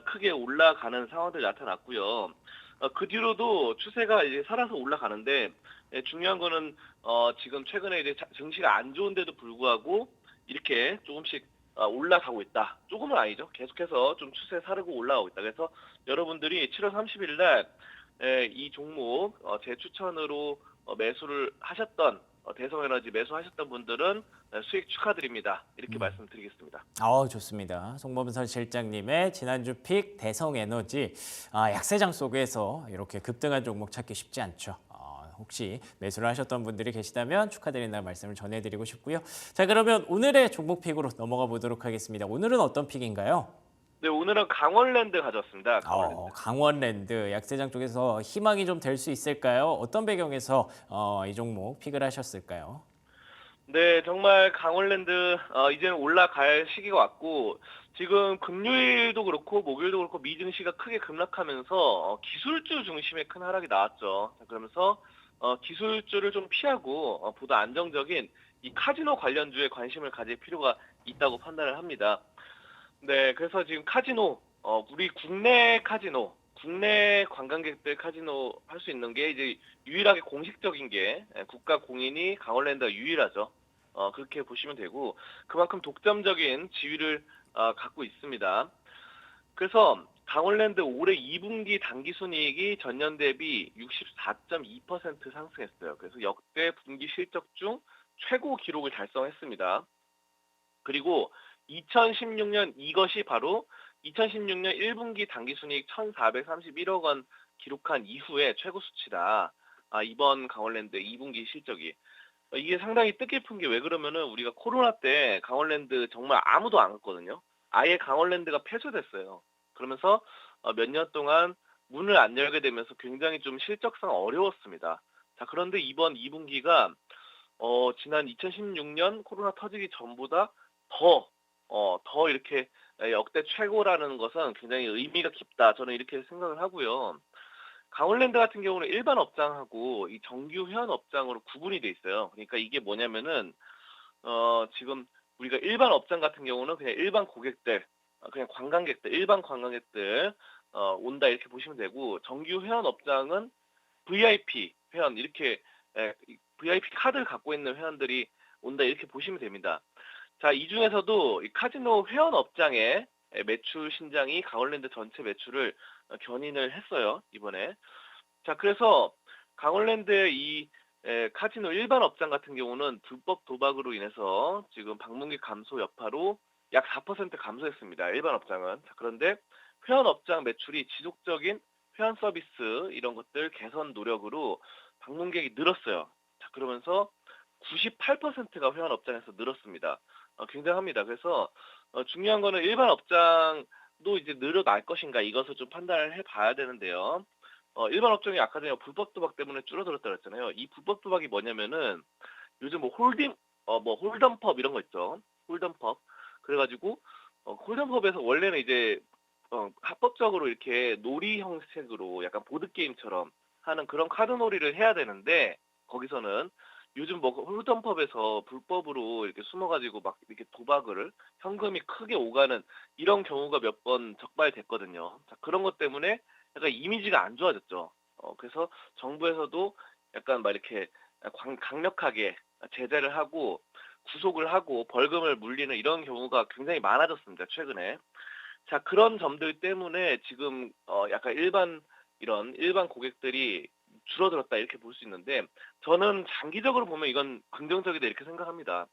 크게 올라가는 상황들이 나타났고요. 그 뒤로도 추세가 이제 살아서 올라가는데 중요한 거는 지금 최근에 이제 증시가 안 좋은데도 불구하고 이렇게 조금씩 올라가고 있다. 조금은 아니죠. 계속해서 좀 추세 사르고 올라가고 있다. 그래서 여러분들이 7월 30일 날 이 종목 제 추천으로 매수를 하셨던 대성에너지 매수하셨던 분들은 수익 축하드립니다. 이렇게 말씀드리겠습니다. 좋습니다. 송범선 실장님의 지난주 픽 대성에너지 약세장 속에서 이렇게 급등한 종목 찾기 쉽지 않죠. 혹시 매수를 하셨던 분들이 계시다면 축하드린다는 말씀을 전해드리고 싶고요. 자, 그러면 오늘의 종목 픽으로 넘어가 보도록 하겠습니다. 오늘은 어떤 픽인가요? 네, 오늘은 강원랜드 가져왔습니다. 강원랜드 약세장 쪽에서 희망이 좀 될 수 있을까요? 어떤 배경에서 이 종목 픽을 하셨을까요? 네, 정말 강원랜드 이제는 올라갈 시기가 왔고 지금 금요일도 그렇고 목요일도 그렇고 미증시가 크게 급락하면서 기술주 중심의 큰 하락이 나왔죠. 자, 그러면서 기술주를 좀 피하고 보다 안정적인 이 카지노 관련주에 관심을 가질 필요가 있다고 판단을 합니다. 네, 그래서 지금 카지노, 우리 국내 카지노, 국내 관광객들 카지노 할 수 있는 게 이제 유일하게 공식적인 게 국가 공인이 강원랜드가 유일하죠. 그렇게 보시면 되고 그만큼 독점적인 지위를 갖고 있습니다. 그래서 강원랜드 올해 2분기 당기순이익이 전년 대비 64.2% 상승했어요. 그래서 역대 분기 실적 중 최고 기록을 달성했습니다. 그리고 2016년 이것이 바로 2016년 1분기 당기순이익 1,431억 원 기록한 이후에 최고 수치다. 이번 강원랜드 2분기 실적이. 이게 상당히 뜻깊은 게 왜 그러면은 우리가 코로나 때 강원랜드 정말 아무도 안 갔거든요. 아예 강원랜드가 폐쇄됐어요. 그러면서 몇 년 동안 문을 안 열게 되면서 굉장히 좀 실적상 어려웠습니다. 자, 그런데 이번 2분기가 지난 2016년 코로나 터지기 전보다 더 이렇게 역대 최고라는 것은 굉장히 의미가 깊다. 저는 이렇게 생각을 하고요. 강원랜드 같은 경우는 일반 업장하고 이 정규 회원 업장으로 구분이 돼 있어요. 그러니까 이게 뭐냐면은 지금 우리가 일반 업장 같은 경우는 그냥 일반 고객들, 그냥 관광객들, 일반 관광객들 온다 이렇게 보시면 되고 정규 회원 업장은 VIP 회원 이렇게 VIP 카드를 갖고 있는 회원들이 온다 이렇게 보시면 됩니다. 자, 이 중에서도 이 카지노 회원 업장의 매출 신장이 강원랜드 전체 매출을 견인을 했어요, 이번에. 자, 그래서 강원랜드의 이 카지노 일반 업장 같은 경우는 불법 도박으로 인해서 지금 방문객 감소 여파로 약 4% 감소했습니다. 일반 업장은. 자, 그런데 회원 업장 매출이 지속적인 회원 서비스 이런 것들 개선 노력으로 방문객이 늘었어요. 자, 그러면서 98%가 회원 업장에서 늘었습니다. 굉장합니다. 그래서 중요한 거는 일반 업장도 이제 늘어날 것인가 이것을 좀 판단을 해봐야 되는데요. 일반 업종이 아까 전에 불법 도박 때문에 줄어들었다고 했잖아요. 이 불법 도박이 뭐냐면은 요즘 뭐 홀덤펍 이런 거 있죠. 홀덤펍. 그래가지고 홀덤펍에서 원래는 이제 합법적으로 이렇게 놀이 형식으로 약간 보드 게임처럼 하는 그런 카드 놀이를 해야 되는데 거기서는 요즘 뭐 홀덤펍에서 불법으로 이렇게 숨어가지고 막 이렇게 도박을 현금이 크게 오가는 이런 경우가 몇 번 적발됐거든요. 자, 그런 것 때문에 약간 이미지가 안 좋아졌죠. 그래서 정부에서도 약간 막 이렇게 강력하게 제재를 하고 구속을 하고 벌금을 물리는 이런 경우가 굉장히 많아졌습니다. 최근에. 자, 그런 점들 때문에 지금 약간 일반 고객들이 줄어들었다 이렇게 볼 수 있는데 저는 장기적으로 보면 이건 긍정적이다 이렇게 생각합니다.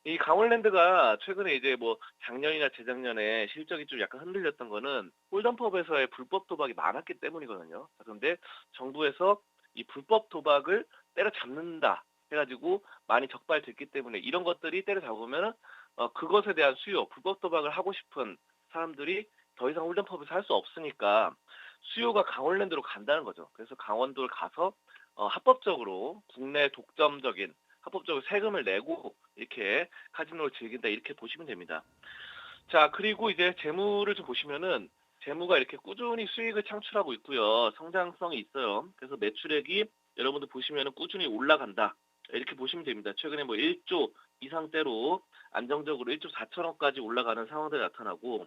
이 강원랜드가 최근에 이제 뭐 작년이나 재작년에 실적이 좀 약간 흔들렸던 거는 홀덤펍에서의 불법 도박이 많았기 때문이거든요. 그런데 정부에서 이 불법 도박을 때려잡는다 해가지고 많이 적발됐기 때문에 이런 것들이 때려잡으면 그것에 대한 수요, 불법 도박을 하고 싶은 사람들이 더 이상 홀덤펍에서 할 수 없으니까 수요가 강원랜드로 간다는 거죠. 그래서 강원도를 가서 합법적으로 국내 독점적인 합법적으로 세금을 내고 이렇게 카지노를 즐긴다 이렇게 보시면 됩니다. 자, 그리고 이제 재무를 좀 보시면은 재무가 이렇게 꾸준히 수익을 창출하고 있고요. 성장성이 있어요. 그래서 매출액이 여러분들 보시면은 꾸준히 올라간다. 이렇게 보시면 됩니다. 최근에 뭐 1조 이상대로 안정적으로 1조 4천억까지 올라가는 상황들이 나타나고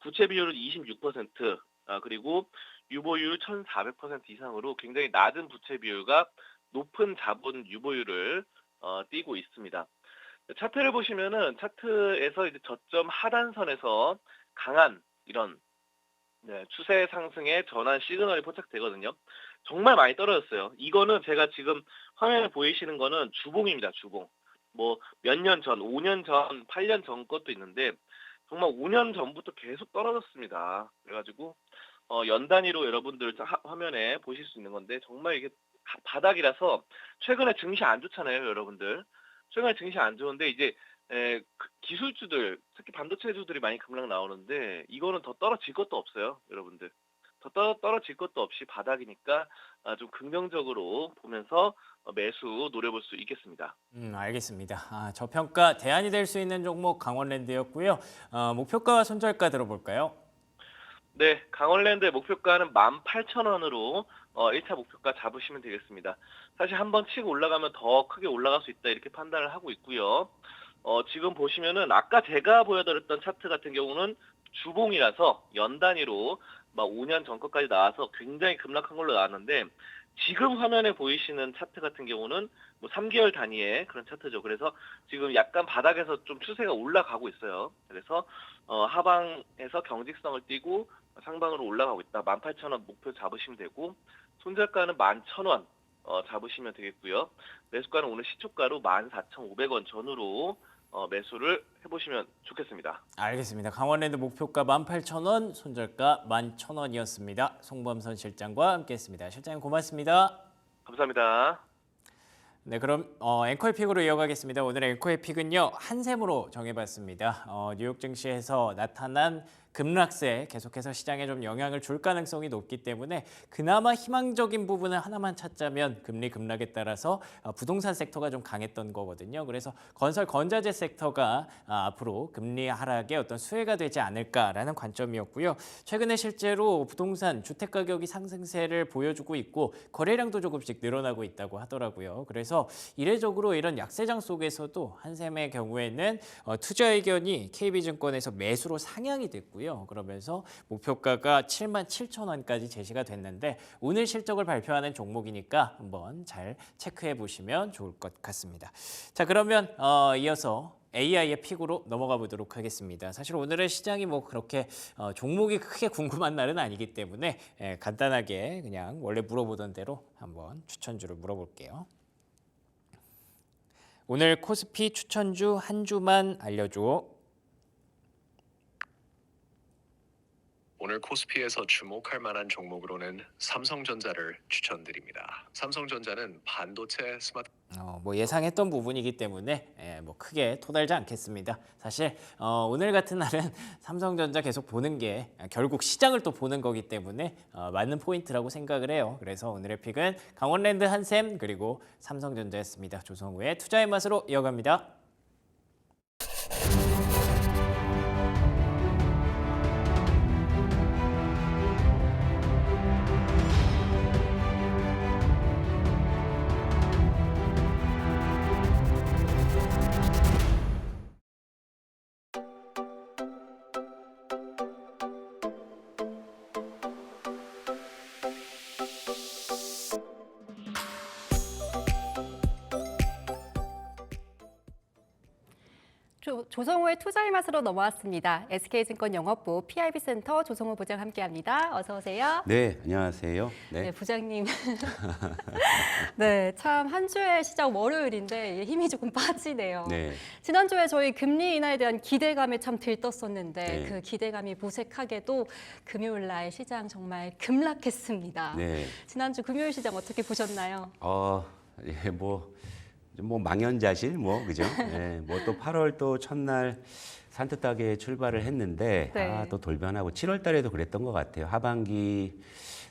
부채 비율은 26%, 그리고 유보율 1,400% 이상으로 굉장히 낮은 부채 비율과 높은 자본 유보율을 띄고 있습니다. 차트를 보시면은 차트에서 이제 저점 하단선에서 강한 이런 추세 상승의 전환 시그널이 포착되거든요. 정말 많이 떨어졌어요. 이거는 제가 지금 화면에 보이시는 거는 주봉입니다. 주봉. 뭐 몇 년 전, 5년 전, 8년 전 것도 있는데 정말 5년 전부터 계속 떨어졌습니다. 그래가지고 연 단위로 여러분들 화면에 보실 수 있는 건데 정말 이게 바닥이라서 최근에 증시 안 좋잖아요, 여러분들. 최근에 증시 안 좋은데 이제 기술주들, 특히 반도체주들이 많이 급락 나오는데 이거는 더 떨어질 것도 없어요, 여러분들. 더 떨어질 것도 없이 바닥이니까 좀 긍정적으로 보면서 매수 노려볼 수 있겠습니다. 알겠습니다. 저평가 대안이 될 수 있는 종목 강원랜드였고요. 목표가와 손절가 들어볼까요? 네, 강원랜드의 목표가는 18,000원으로 1차 목표가 잡으시면 되겠습니다. 사실 한번 치고 올라가면 더 크게 올라갈 수 있다 이렇게 판단을 하고 있고요. 지금 보시면은 아까 제가 보여드렸던 차트 같은 경우는 주봉이라서 연 단위로 막 5년 전 것까지 나와서 굉장히 급락한 걸로 나왔는데 지금 화면에 보이시는 차트 같은 경우는 뭐 3개월 단위의 그런 차트죠. 그래서 지금 약간 바닥에서 좀 추세가 올라가고 있어요. 그래서 하방에서 경직성을 띠고 상방으로 올라가고 있다. 18,000원 목표 잡으시면 되고 손절가는 11,000원 잡으시면 되겠고요. 매수가는 오늘 시초가로 14,500원 전후로 매수를 해보시면 좋겠습니다. 알겠습니다. 강원랜드 목표가 18,000원, 손절가 11,000원이었습니다. 송범선 실장과 함께했습니다. 실장님 고맙습니다. 감사합니다. 네, 그럼 앵커의 픽으로 이어가겠습니다. 오늘의 앵커의 픽은요, 한샘으로 정해봤습니다. 뉴욕 증시에서 나타난 급락세 계속해서 시장에 좀 영향을 줄 가능성이 높기 때문에 그나마 희망적인 부분을 하나만 찾자면 금리 급락에 따라서 부동산 섹터가 좀 강했던 거거든요. 그래서 건설 건자재 섹터가 앞으로 금리 하락의 어떤 수혜가 되지 않을까라는 관점이었고요. 최근에 실제로 부동산 주택 가격이 상승세를 보여주고 있고 거래량도 조금씩 늘어나고 있다고 하더라고요. 그래서 이례적으로 이런 약세장 속에서도 한샘의 경우에는 투자 의견이 KB증권에서 매수로 상향이 됐고요. 그러면서 목표가가 77,000원까지 제시가 됐는데 오늘 실적을 발표하는 종목이니까 한번 잘 체크해 보시면 좋을 것 같습니다. 자, 그러면 이어서 AI의 픽으로 넘어가 보도록 하겠습니다. 사실 오늘의 시장이 뭐 그렇게 종목이 크게 궁금한 날은 아니기 때문에 간단하게 그냥 원래 물어보던 대로 한번 추천주를 물어볼게요. 오늘 코스피 추천주 한 주만 알려줘. 오늘 코스피에서 주목할 만한 종목으로는 삼성전자를 추천드립니다. 삼성전자는 반도체 스마트 뭐 예상했던 부분이기 때문에 뭐 크게 토달지 않겠습니다. 사실 오늘 같은 날은 삼성전자 계속 보는 게 결국 시장을 또 보는 거기 때문에 맞는 포인트라고 생각을 해요. 그래서 오늘의 픽은 강원랜드 한샘 그리고 삼성전자였습니다. 조성우의 투자의 맛으로 이어갑니다. 조성우의 투자의 맛으로 넘어왔습니다. SK증권 영업부 PIB센터 조성우 부장 함께합니다. 어서 오세요. 네, 안녕하세요. 네, 부장님. 네, 참 한 주의 시작 월요일인데 힘이 조금 빠지네요. 네. 지난주에 저희 금리 인하에 대한 기대감에 참 들떴었는데 네. 그 기대감이 무색하게도 금요일 날 시장 정말 급락했습니다. 네. 지난주 금요일 시장 어떻게 보셨나요? 예, 뭐 망연자실 그죠? 예, 뭐 또 8월 또 첫날 산뜻하게 출발을 했는데 네. 또 돌변하고 7월 달에도 그랬던 것 같아요. 하반기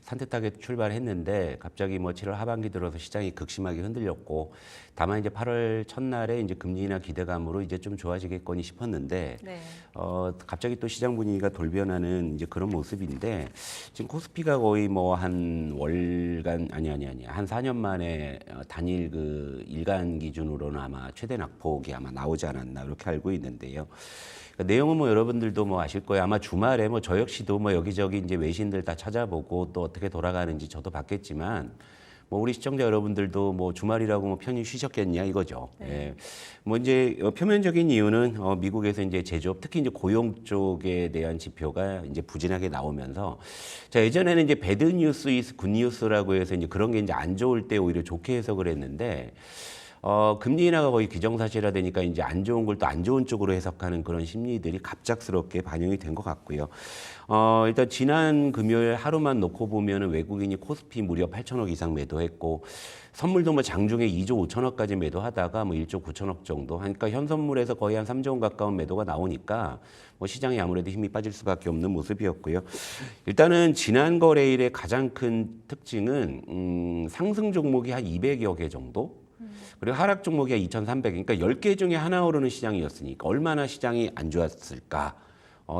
산뜻하게 출발했는데 갑자기 뭐 7월 하반기 들어서 시장이 극심하게 흔들렸고 다만 이제 8월 첫날에 이제 금리 인하 기대감으로 이제 좀 좋아지겠거니 싶었는데 네. 갑자기 또 시장 분위기가 돌변하는 이제 그런 모습인데 지금 코스피가 거의 뭐 한 월간 아니 한 4년 만에 단일 그 일간 기준으로는 아마 최대 낙폭이 아마 나오지 않았나 이렇게 알고 있는데요. 그러니까 내용은 뭐 여러분들도 뭐 아실 거예요. 아마 주말에 저 역시도 뭐 여기저기 이제 외신들 다 찾아보고 또 어떻게 돌아가는지 저도 봤겠지만 뭐 우리 시청자 여러분들도 뭐 주말이라고 뭐 편히 쉬셨겠냐 이거죠. 예. 뭐 이제 표면적인 이유는 미국에서 이제 제조업 특히 이제 고용 쪽에 대한 지표가 이제 부진하게 나오면서 자 예전에는 이제 배드 뉴스 이즈 굿 뉴스라고 해서 이제 그런 게 이제 안 좋을 때 오히려 좋게 해석을 했는데 금리 인하가 거의 기정사실화 되니까 이제 안 좋은 걸 또 안 좋은 쪽으로 해석하는 그런 심리들이 갑작스럽게 반영이 된 것 같고요. 일단 지난 금요일 하루만 놓고 보면은 외국인이 코스피 무려 8천억 이상 매도했고 선물도 뭐 장중에 2조 5천억까지 매도하다가 뭐 1조 9천억 정도 하니까 현선물에서 거의 한 3조 원 가까운 매도가 나오니까 뭐 시장이 아무래도 힘이 빠질 수밖에 없는 모습이었고요. 일단은 지난 거래일의 가장 큰 특징은 상승 종목이 한 200여 개 정도 그리고 하락 종목이 한 2,300. 그러니까 10개 중에 하나 오르는 시장이었으니까 얼마나 시장이 안 좋았을까.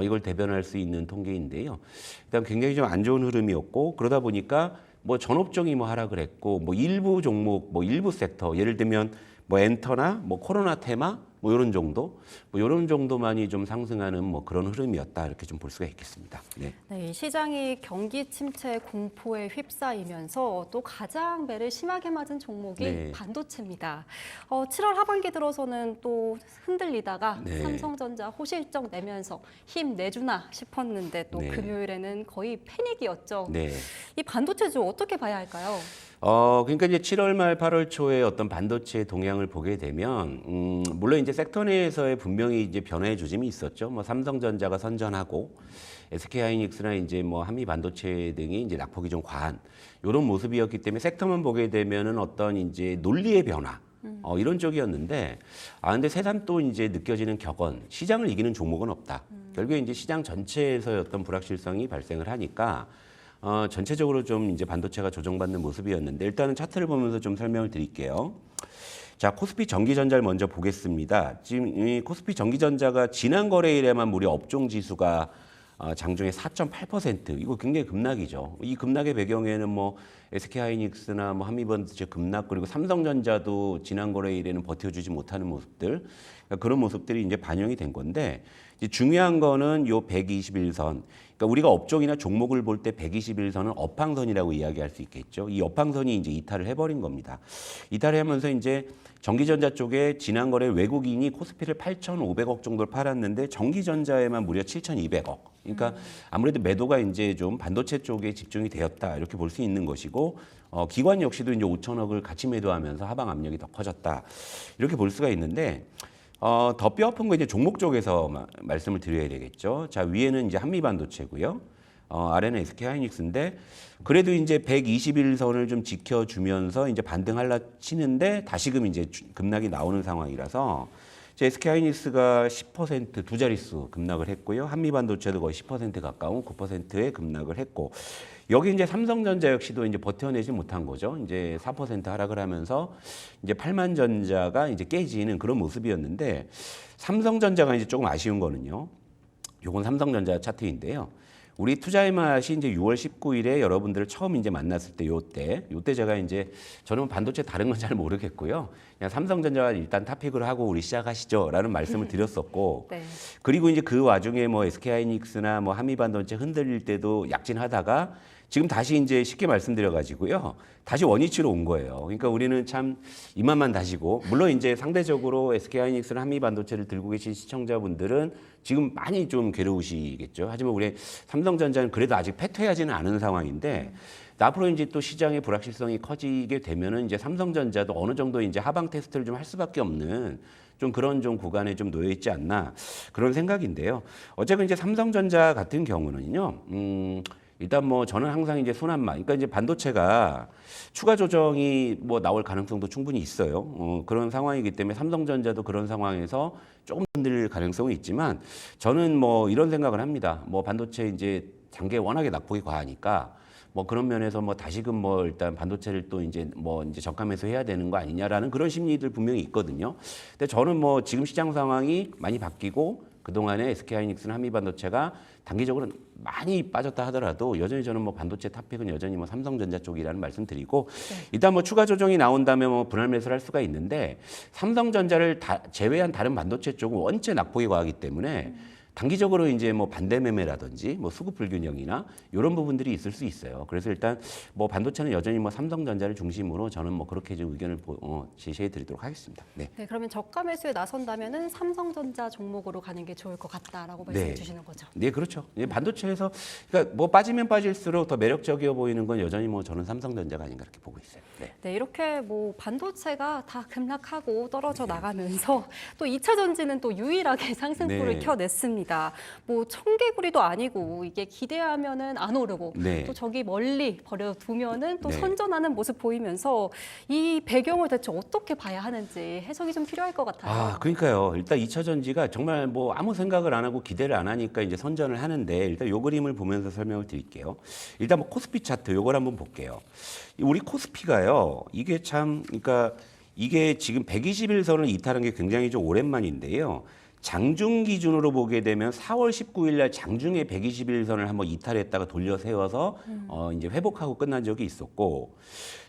이걸 대변할 수 있는 통계인데요. 일단 굉장히 좀 안 좋은 흐름이었고 그러다 보니까 뭐 전업종이 뭐 하락을 했고 뭐 일부 종목, 뭐 일부 섹터 예를 들면 뭐 엔터나 뭐 코로나 테마 뭐 이런 정도, 뭐 이런 정도만이 좀 상승하는 뭐 그런 흐름이었다 이렇게 좀 볼 수가 있겠습니다. 네. 네, 시장이 경기 침체 공포에 휩싸이면서 또 가장 매를 심하게 맞은 종목이 네. 반도체입니다. 7월 하반기 들어서는 또 흔들리다가 네. 삼성전자 호실적 내면서 힘 내주나 싶었는데 또 네. 금요일에는 거의 패닉이었죠. 네. 이 반도체주 어떻게 봐야 할까요? 그러니까 이제 7월 말 8월 초에 어떤 반도체 동향을 보게 되면, 물론 이제 섹터 내에서의 분명히 이제 변화의 조짐이 있었죠. 뭐 삼성전자가 선전하고, SK하이닉스나 이제 뭐 한미 반도체 등이 이제 낙폭이 좀 과한 이런 모습이었기 때문에 섹터만 보게 되면은 어떤 이제 논리의 변화, 이런 쪽이었는데, 근데 새삼 또 이제 느껴지는 격언, 시장을 이기는 종목은 없다. 결국에 이제 시장 전체에서의 어떤 불확실성이 발생을 하니까, 전체적으로 좀 이제 반도체가 조정받는 모습이었는데 일단은 차트를 보면서 좀 설명을 드릴게요. 자, 코스피 전기전자를 먼저 보겠습니다. 지금 이 코스피 전기전자가 지난 거래일에만 무려 업종 지수가 장중에 4.8% 이거 굉장히 급락이죠. 이 급락의 배경에는 뭐 SK하이닉스나 뭐 한미반도체 급락 그리고 삼성전자도 지난 거래일에는 버텨주지 못하는 모습들 그런 모습들이 이제 반영이 된 건데 이제 중요한 거는 요 121선. 그러니까 우리가 업종이나 종목을 볼 때 121선은 업황선이라고 이야기할 수 있겠죠. 이 업황선이 이제 이탈을 해버린 겁니다. 이탈을 하면서 이제 전기전자 쪽에 지난 거래 외국인이 코스피를 8,500억 정도를 팔았는데 전기전자에만 무려 7,200억. 그러니까 아무래도 매도가 이제 좀 반도체 쪽에 집중이 되었다 이렇게 볼 수 있는 것이고 기관 역시도 이제 5천억을 같이 매도하면서 하방 압력이 더 커졌다 이렇게 볼 수가 있는데. 더 뼈아픈 거 이제 종목 쪽에서 말씀을 드려야 되겠죠. 자, 위에는 이제 한미반도체고요. 아래는 SK하이닉스인데 그래도 이제 121선을 좀 지켜주면서 이제 반등할라 치는데 다시금 이제 급락이 나오는 상황이라서 SK하이닉스가 10% 두 자릿수 급락을 했고요. 한미반도체도 거의 10% 가까운 9%의 급락을 했고 여기 이제 삼성전자 역시도 이제 버텨내지 못한 거죠. 이제 4% 하락을 하면서 이제 팔만전자가 이제 깨지는 그런 모습이었는데 삼성전자가 이제 조금 아쉬운 거는요. 요건 삼성전자 차트인데요. 우리 투자의 맛이 이제 6월 19일에 여러분들을 처음 이제 만났을 때 요때 제가 이제 저는 반도체 다른 건 잘 모르겠고요. 그냥 삼성전자가 일단 탑픽을 하고 우리 시작하시죠라는 말씀을 드렸었고 네. 그리고 이제 그 와중에 뭐 SK하이닉스나 뭐 한미반도체 흔들릴 때도 약진하다가 지금 다시 이제 쉽게 말씀드려가지고요. 다시 원위치로 온 거예요. 그러니까 우리는 참 이만만 다시고 물론 이제 상대적으로 SK하이닉스나 한미반도체를 들고 계신 시청자분들은 지금 많이 좀 괴로우시겠죠. 하지만 우리 삼성전자는 그래도 아직 패퇴하지는 않은 상황인데 앞으로 이제 또 시장의 불확실성이 커지게 되면은 이제 삼성전자도 어느 정도 이제 하방 테스트를 좀 할 수밖에 없는 좀 그런 좀 구간에 좀 놓여 있지 않나 그런 생각인데요. 어쨌든 이제 삼성전자 같은 경우는요. 일단 뭐 저는 항상 이제 손한마, 그러니까 이제 반도체가 추가 조정이 뭐 나올 가능성도 충분히 있어요. 그런 상황이기 때문에 삼성전자도 그런 상황에서 조금 흔들릴 가능성은 있지만 저는 뭐 이런 생각을 합니다. 뭐 반도체 이제 단계 워낙에 낙폭이 과하니까 뭐 그런 면에서 뭐 다시금 뭐 일단 반도체를 또 이제 뭐 이제 저가 매수해야 되는 거 아니냐라는 그런 심리들 분명히 있거든요. 근데 저는 뭐 지금 시장 상황이 많이 바뀌고 그동안에 SK하이닉스나 한미반도체가 단기적으로 많이 빠졌다 하더라도 여전히 저는 뭐 반도체 탑픽은 여전히 뭐 삼성전자 쪽이라는 말씀드리고 일단 뭐 추가 조정이 나온다면 뭐 분할 매수를 할 수가 있는데 삼성전자를 제외한 다른 반도체 쪽은 원체 낙폭이 과하기 때문에 단기적으로 이제 뭐 반대 매매라든지 뭐 수급 불균형이나 이런 부분들이 있을 수 있어요. 그래서 일단 뭐 반도체는 여전히 뭐 삼성전자를 중심으로 저는 뭐 그렇게 좀 의견을 제시해 드리도록 하겠습니다. 네. 네, 그러면 저가 매수에 나선다면은 삼성전자 종목으로 가는 게 좋을 것 같다라고 말씀해 네. 주시는 거죠. 네, 그렇죠. 반도체에서 그러니까 뭐 빠지면 빠질수록 더 매력적이어 보이는 건 여전히 뭐 저는 삼성전자가 아닌가 이렇게 보고 있어요. 네. 네, 이렇게 뭐 반도체가 다 급락하고 떨어져 나가면서 또 2차 전지는 또 유일하게 상승폭을 네. 켜냈습니다. 뭐 청개구리도 아니고 이게 기대하면은 안 오르고 네. 또 저기 멀리 버려두면은 또 네. 선전하는 모습 보이면서 이 배경을 대체 어떻게 봐야 하는지 해석이 좀 필요할 것 같아요. 아, 그러니까요. 일단 2차 전지가 정말 뭐 아무 생각을 안 하고 기대를 안 하니까 이제 선전을 하는데 일단 요 그림을 보면서 설명을 드릴게요. 일단 뭐 코스피 차트 요걸 한번 볼게요. 우리 코스피가요. 이게 참 그러니까 이게 지금 121선을 이탈한 게 굉장히 좀 오랜만인데요. 장중 기준으로 보게 되면 4월 19일 날 장중에 121선을 한번 이탈했다가 돌려 세워서 이제 회복하고 끝난 적이 있었고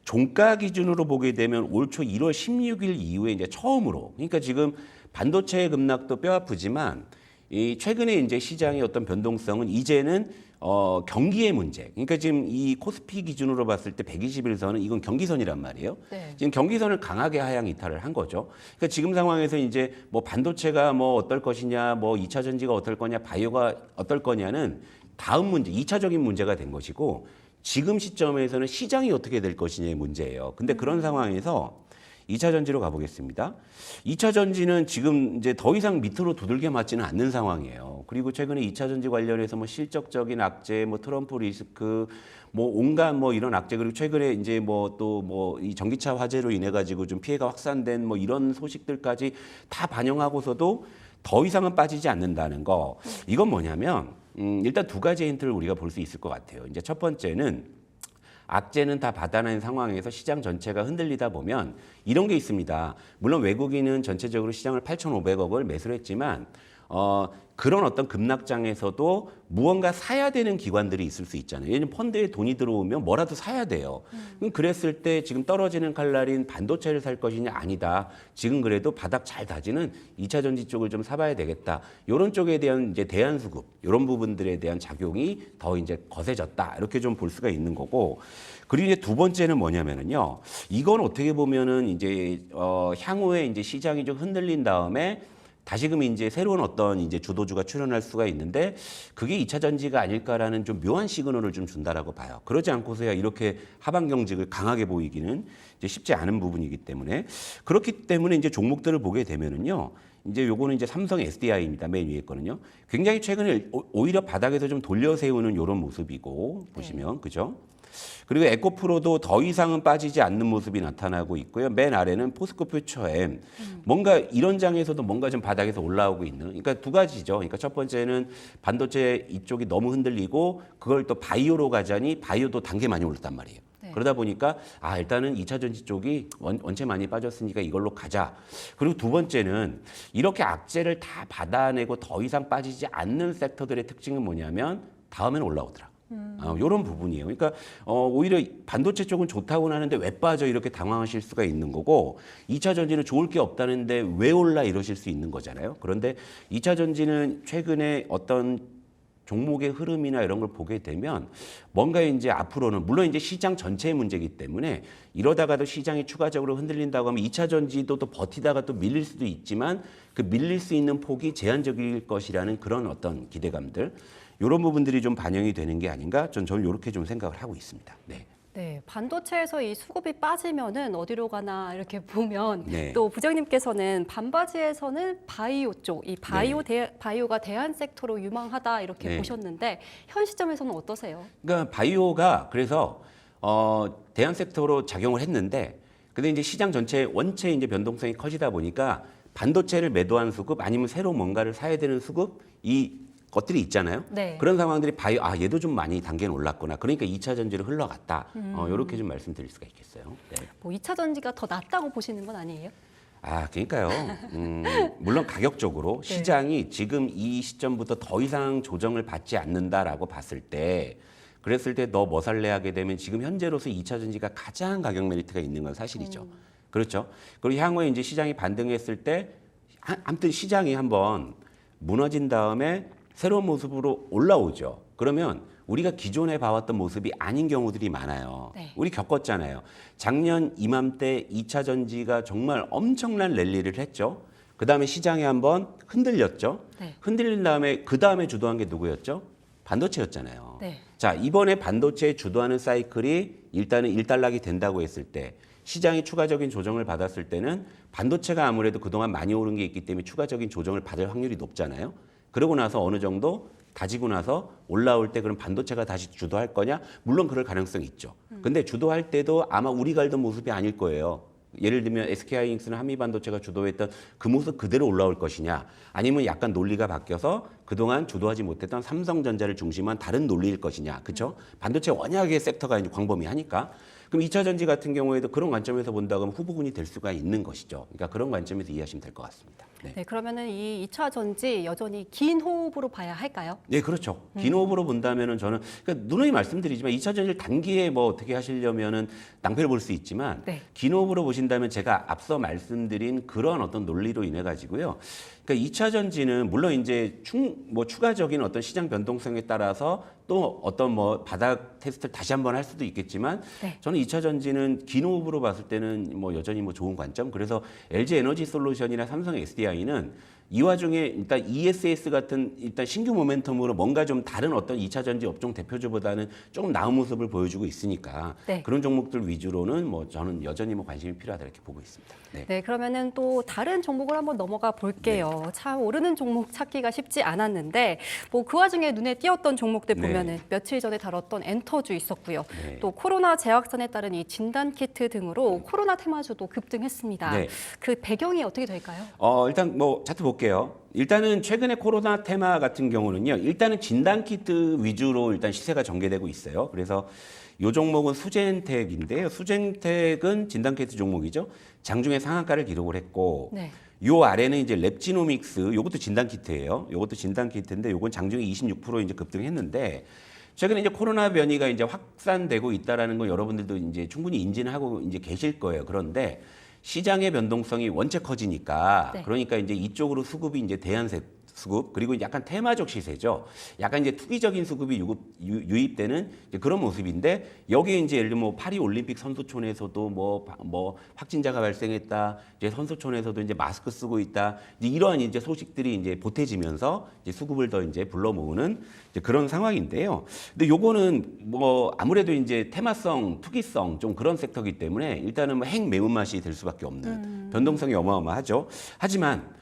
종가 기준으로 보게 되면 올 초 1월 16일 이후에 이제 처음으로 그러니까 지금 반도체 급락도 뼈 아프지만 이 최근에 이제 시장의 어떤 변동성은 이제는 경기의 문제. 그러니까 지금 이 코스피 기준으로 봤을 때 121선은 이건 경기선이란 말이에요. 네. 지금 경기선을 강하게 하향 이탈을 한 거죠. 그러니까 지금 상황에서 이제 뭐 반도체가 뭐 어떨 것이냐, 뭐 2차 전지가 어떨 거냐, 바이오가 어떨 거냐는 다음 문제, 2차적인 문제가 된 것이고 지금 시점에서는 시장이 어떻게 될 것이냐의 문제예요. 근데 그런 상황에서 2차 전지로 가보겠습니다. 2차 전지는 지금 이제 더 이상 밑으로 두들겨 맞지는 않는 상황이에요. 그리고 최근에 2차 전지 관련해서 뭐 실적적인 악재, 뭐 트럼프 리스크, 뭐 온갖 뭐 이런 악재 그리고 최근에 이제 뭐 또 뭐 이 전기차 화재로 인해 가지고 좀 피해가 확산된 뭐 이런 소식들까지 다 반영하고서도 더 이상은 빠지지 않는다는 거. 이건 뭐냐면 일단 두 가지 힌트를 우리가 볼 수 있을 것 같아요. 이제 첫 번째는 악재는 다 받아낸 상황에서 시장 전체가 흔들리다 보면 이런 게 있습니다. 물론 외국인은 전체적으로 시장을 8,500억을 매수를 했지만 그런 어떤 급락장에서도 무언가 사야 되는 기관들이 있을 수 있잖아요. 예를 들면 펀드에 돈이 들어오면 뭐라도 사야 돼요. 그랬을 때 지금 떨어지는 칼날인 반도체를 살 것이냐 아니다. 지금 그래도 바닥 잘 다지는 2차 전지 쪽을 좀 사봐야 되겠다. 이런 쪽에 대한 이제 대안 수급 이런 부분들에 대한 작용이 더 이제 거세졌다. 이렇게 좀 볼 수가 있는 거고. 그리고 이제 두 번째는 뭐냐면은요. 이건 어떻게 보면은 이제 향후에 이제 시장이 좀 흔들린 다음에 다시금 이제 새로운 어떤 이제 주도주가 출현할 수가 있는데 그게 2차 전지가 아닐까라는 좀 묘한 시그널을 좀 준다라고 봐요. 그러지 않고서야 이렇게 하방 경직을 강하게 보이기는 이제 쉽지 않은 부분이기 때문에 그렇기 때문에 이제 종목들을 보게 되면은요. 이제 요거는 이제 삼성 SDI입니다. 맨 위에 거는요. 굉장히 최근에 오히려 바닥에서 좀 돌려 세우는 이런 모습이고 보시면 그죠? 그리고 에코프로도 더 이상은 빠지지 않는 모습이 나타나고 있고요. 맨 아래는 포스코 퓨처엠. 뭔가 이런 장에서도 뭔가 좀 바닥에서 올라오고 있는. 그러니까 두 가지죠. 그러니까 첫 번째는 반도체 이쪽이 너무 흔들리고 그걸 또 바이오로 가자니 바이오도 단계 많이 올랐단 말이에요. 네. 그러다 보니까 일단은 2차 전지 쪽이 원체 많이 빠졌으니까 이걸로 가자. 그리고 두 번째는 이렇게 악재를 다 받아내고 더 이상 빠지지 않는 섹터들의 특징은 뭐냐면 다음에는 올라오더라. 이런 부분이에요. 그러니까 오히려 반도체 쪽은 좋다고 하는데 왜 빠져 이렇게 당황하실 수가 있는 거고 2차 전지는 좋을 게 없다는데 왜 올라 이러실 수 있는 거잖아요. 그런데 2차 전지는 최근에 어떤 종목의 흐름이나 이런 걸 보게 되면 뭔가 이제 앞으로는 물론 이제 시장 전체의 문제이기 때문에 이러다가도 시장이 추가적으로 흔들린다고 하면 2차 전지도 또 버티다가 또 밀릴 수도 있지만 그 밀릴 수 있는 폭이 제한적일 것이라는 그런 어떤 기대감들 이런 부분들이 좀 반영이 되는 게 아닌가 저는 이렇게 좀 생각을 하고 있습니다. 네. 네, 반도체에서 이 수급이 빠지면은 어디로 가나 이렇게 보면 네. 또 부장님께서는 반바지에서는 바이오 쪽, 이 바이오가 대안 섹터로 유망하다 이렇게 네. 보셨는데 현 시점에서는 어떠세요? 그러니까 바이오가 그래서 대안 섹터로 작용을 했는데 근데 이제 시장 전체 원체 이제 변동성이 커지다 보니까 반도체를 매도한 수급 아니면 새로 뭔가를 사야 되는 수급 이 것들이 있잖아요. 네. 그런 상황들이 바이오 얘도 좀 많이 단계는 올랐구나. 그러니까 2차 전지로 흘러갔다. 이렇게 좀 말씀드릴 수가 있겠어요. 네. 뭐 2차 전지가 더 낫다고 보시는 건 아니에요? 그러니까요. 물론 가격적으로 네. 시장이 지금 이 시점부터 더 이상 조정을 받지 않는다라고 봤을 때 그랬을 때 너 뭐 살래 하게 되면 지금 현재로서 2차 전지가 가장 가격 메리트가 있는 건 사실이죠. 그렇죠. 그리고 향후에 이제 시장이 반등했을 때 아무튼 시장이 한번 무너진 다음에 새로운 모습으로 올라오죠. 그러면 우리가 기존에 봐왔던 모습이 아닌 경우들이 많아요. 네. 우리 겪었잖아요. 작년 이맘때 2차 전지가 정말 엄청난 랠리를 했죠. 그다음에 시장이 한번 흔들렸죠. 네. 흔들린 다음에 그다음에 주도한 게 누구였죠? 반도체였잖아요. 네. 자, 이번에 반도체에 주도하는 사이클이 일단은 일단락이 된다고 했을 때 시장이 추가적인 조정을 받았을 때는 반도체가 아무래도 그동안 많이 오른 게 있기 때문에 추가적인 조정을 받을 확률이 높잖아요. 그러고 나서 어느 정도 다지고 나서 올라올 때 그럼 반도체가 다시 주도할 거냐? 물론 그럴 가능성이 있죠. 근데 주도할 때도 아마 우리가 알던 모습이 아닐 거예요. 예를 들면 SK하이닉스나 한미반도체가 주도했던 그 모습 그대로 올라올 것이냐, 아니면 약간 논리가 바뀌어서 그동안 주도하지 못했던 삼성전자를 중심한 다른 논리일 것이냐, 그렇죠? 반도체 워낙에 섹터가 이제 광범위하니까. 그럼 2차 전지 같은 경우에도 그런 관점에서 본다 그러면 후보군이 될 수가 있는 것이죠. 그러니까 그런 관점에서 이해하시면 될 것 같습니다. 네. 네, 그러면은 이 2차 전지 여전히 긴 호흡으로 봐야 할까요? 네, 그렇죠. 긴 호흡으로 본다면은 저는 그러니까 누누이 말씀드리지만 2차 전지를 단기에 뭐 어떻게 하시려면은 낭패를 볼 수 있지만 네. 긴 호흡으로 보신다면 제가 앞서 말씀드린 그런 어떤 논리로 인해 가지고요. 그러니까 2차 전지는 물론 이제 추가적인 어떤 시장 변동성에 따라서 또 어떤 뭐 바닥 테스트를 다시 한번 할 수도 있겠지만 네. 저는 2차 전지는 긴 호흡으로 봤을 때는 뭐 여전히 뭐 좋은 관점. 그래서 LG 에너지 솔루션이나 삼성 SDI는 이 와중에 일단 ESS 같은 일단 신규 모멘텀으로 뭔가 좀 다른 어떤 2차 전지 업종 대표주보다는 조금 나은 모습을 보여주고 있으니까 네. 그런 종목들 위주로는 뭐 저는 여전히 뭐 관심이 필요하다 이렇게 보고 있습니다. 네. 네, 그러면은 또 다른 종목을 한번 넘어가 볼게요. 네. 참 오르는 종목 찾기가 쉽지 않았는데 뭐 그 와중에 눈에 띄었던 종목들 네. 보면은 며칠 전에 다뤘던 엔터주 있었고요. 네. 또 코로나 재확산에 따른 이 진단 키트 등으로 코로나 테마주도 급등했습니다. 네. 그 배경이 어떻게 될까요? 일단 뭐 차트 볼게요. 일단은 최근에 코로나 테마 같은 경우는요. 일단은 진단키트 위주로 일단 시세가 전개되고 있어요. 그래서 이 종목은 수젠텍인데요. 수젠텍은 진단키트 종목이죠. 장중에 상한가를 기록을 했고 네. 요 아래는 이제 랩지노믹스, 요것도 진단키트예요. 요것도 진단키트인데 요건 장중에 26% 이제 급등했는데 최근에 이제 코로나 변이가 이제 확산되고 있다라는 건 여러분들도 이제 충분히 인지는 하고 이제 계실 거예요. 그런데 시장의 변동성이 원체 커지니까 네. 그러니까 이제 이쪽으로 수급이 이제 대안세 수급 그리고 약간 테마적 시세죠. 약간 이제 투기적인 수급이 유입되는 이제 그런 모습인데 여기에 이제 예를 들면 뭐 파리 올림픽 선수촌에서도 뭐 확진자가 발생했다. 이제 선수촌에서도 이제 마스크 쓰고 있다. 이제 이러한 이제 소식들이 이제 보태지면서 이제 수급을 더 이제 불러 모으는 이제 그런 상황인데요. 근데 요거는 뭐 아무래도 이제 테마성, 투기성 좀 그런 섹터이기 때문에 일단은 뭐 핵 매운맛이 될 수밖에 없는 변동성이 어마어마하죠. 하지만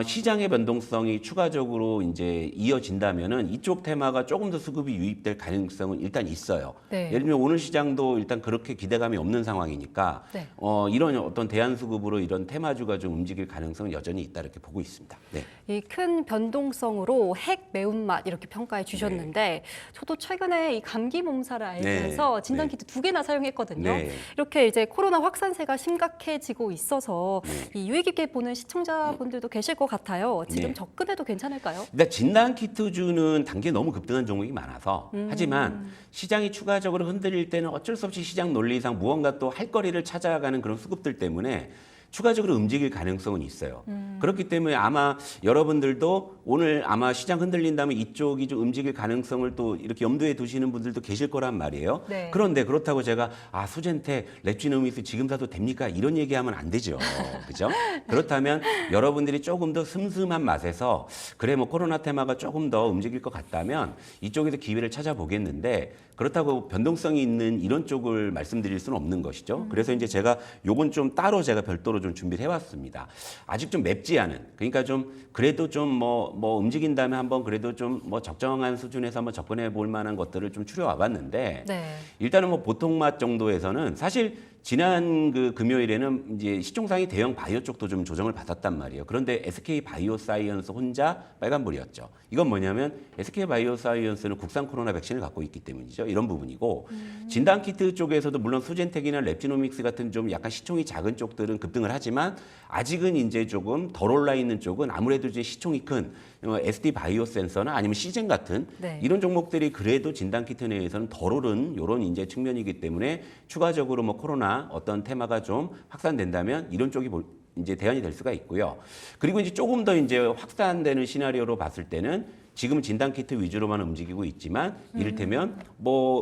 시장의 변동성이 추가적으로 이제 이어진다면은 이쪽 테마가 조금 더 수급이 유입될 가능성은 일단 있어요. 네. 예를 들면 오늘 시장도 일단 그렇게 기대감이 없는 상황이니까 네. 이런 어떤 대안 수급으로 이런 테마주가 좀 움직일 가능성은 여전히 있다 이렇게 보고 있습니다. 네. 이 큰 변동성으로 핵 매운맛 이렇게 평가해 주셨는데 저도 최근에 이 감기 몸살을 앓면서 네. 진단키트 두 개나 사용했거든요. 네. 이렇게 이제 코로나 확산세가 심각해지고 있어서 네. 이 유의 깊게 보는 시청자분들도 계실 것 같아요. 지금 네. 접근해도 괜찮을까요? 근데 진단 키트주는 단계 너무 급등한 종목이 많아서 하지만 시장이 추가적으로 흔들릴 때는 어쩔 수 없이 시장 논리상 무언가 또 할 거리를 찾아가는 그런 수급들 때문에 추가적으로 움직일 가능성은 있어요. 그렇기 때문에 아마 여러분들도 오늘 아마 시장 흔들린다면 이쪽이 좀 움직일 가능성을 또 이렇게 염두에 두시는 분들도 계실 거란 말이에요. 네. 그런데 그렇다고 제가 수젠텍, 랩지노믹스 지금 사도 됩니까? 이런 얘기하면 안 되죠. 그죠? 그렇다면 여러분들이 조금 더 슴슴한 맛에서 그래 뭐 코로나 테마가 조금 더 움직일 것 같다면 이쪽에서 기회를 찾아보겠는데 그렇다고 변동성이 있는 이런 쪽을 말씀드릴 수는 없는 것이죠. 그래서 이제 제가 요건 좀 따로 제가 별도로 좀 준비를 해왔습니다. 아직 좀 맵지 않은, 그러니까 좀 그래도 좀 뭐 움직인다면 한번 그래도 좀 뭐 적정한 수준에서 한번 접근해 볼 만한 것들을 좀 추려와 봤는데 네. 일단은 뭐 보통 맛 정도에서는 사실 지난 그 금요일에는 이제 시총상이 대형 바이오 쪽도 좀 조정을 받았단 말이에요. 그런데 SK 바이오사이언스 혼자 빨간불이었죠. 이건 뭐냐면 SK 바이오사이언스는 국산 코로나 백신을 갖고 있기 때문이죠. 이런 부분이고 진단키트 쪽에서도 물론 수젠텍이나 랩지노믹스 같은 좀 약간 시총이 작은 쪽들은 급등을 하지만 아직은 이제 조금 덜 올라 있는 쪽은 아무래도 이제 시총이 큰 SD 바이오 센서나 아니면 시젠 같은 네. 이런 종목들이 그래도 진단키트 내에서는 덜 오른 이런 이제 측면이기 때문에 추가적으로 뭐 코로나 어떤 테마가 좀 확산된다면 이런 쪽이 이제 대안이 될 수가 있고요. 그리고 이제 조금 더 이제 확산되는 시나리오로 봤을 때는 지금 진단 키트 위주로만 움직이고 있지만 이를테면 뭐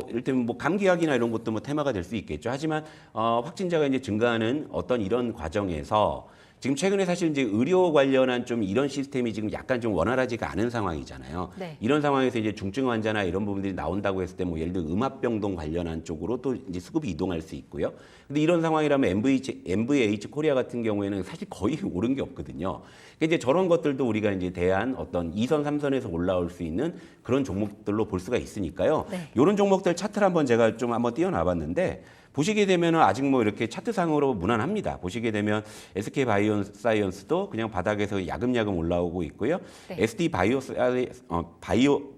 감기약이나 이런 것도 뭐 테마가 될 수 있겠죠. 하지만 확진자가 이제 증가하는 어떤 이런 과정에서 지금 최근에 사실 이제 의료 관련한 좀 이런 시스템이 지금 약간 좀 원활하지가 않은 상황이잖아요. 네. 이런 상황에서 이제 중증 환자나 이런 부분들이 나온다고 했을 때 뭐 예를 들어 음압병동 관련한 쪽으로 또 이제 수급이 이동할 수 있고요. 근데 이런 상황이라면 MVH 코리아 같은 경우에는 사실 거의 오른 게 없거든요. 그러니까 이제 저런 것들도 우리가 이제 대한 어떤 2선, 3선에서 올라올 수 있는 그런 종목들로 볼 수가 있으니까요. 네. 이런 종목들 차트를 한번 제가 좀 한번 띄워놔봤는데 보시게 되면은 아직 뭐 이렇게 차트상으로 무난합니다. 보시게 되면 SK 바이오사이언스도 그냥 바닥에서 야금야금 올라오고 있고요. 네. SD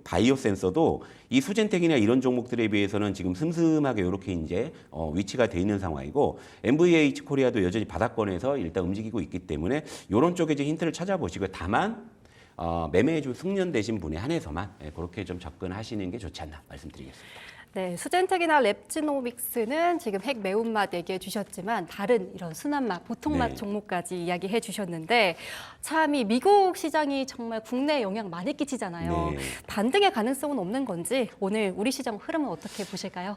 바이오센서도 이 수젠텍이나 이런 종목들에 비해서는 지금 슴슴하게 이렇게 이제 위치가 돼 있는 상황이고 MVH 코리아도 여전히 바닥권에서 일단 움직이고 있기 때문에 이런 쪽에 이제 힌트를 찾아보시고요. 다만 매매에 좀 숙련되신 분에 한해서만 그렇게 좀 접근하시는 게 좋지 않나 말씀드리겠습니다. 네, 수젠텍이나 랩지노믹스는 지금 핵 매운맛 얘기해 주셨지만 다른 이런 순한맛, 보통맛 네. 종목까지 이야기해 주셨는데 참 이 미국 시장이 정말 국내에 영향 많이 끼치잖아요. 네. 반등의 가능성은 없는 건지 오늘 우리 시장 흐름은 어떻게 보실까요?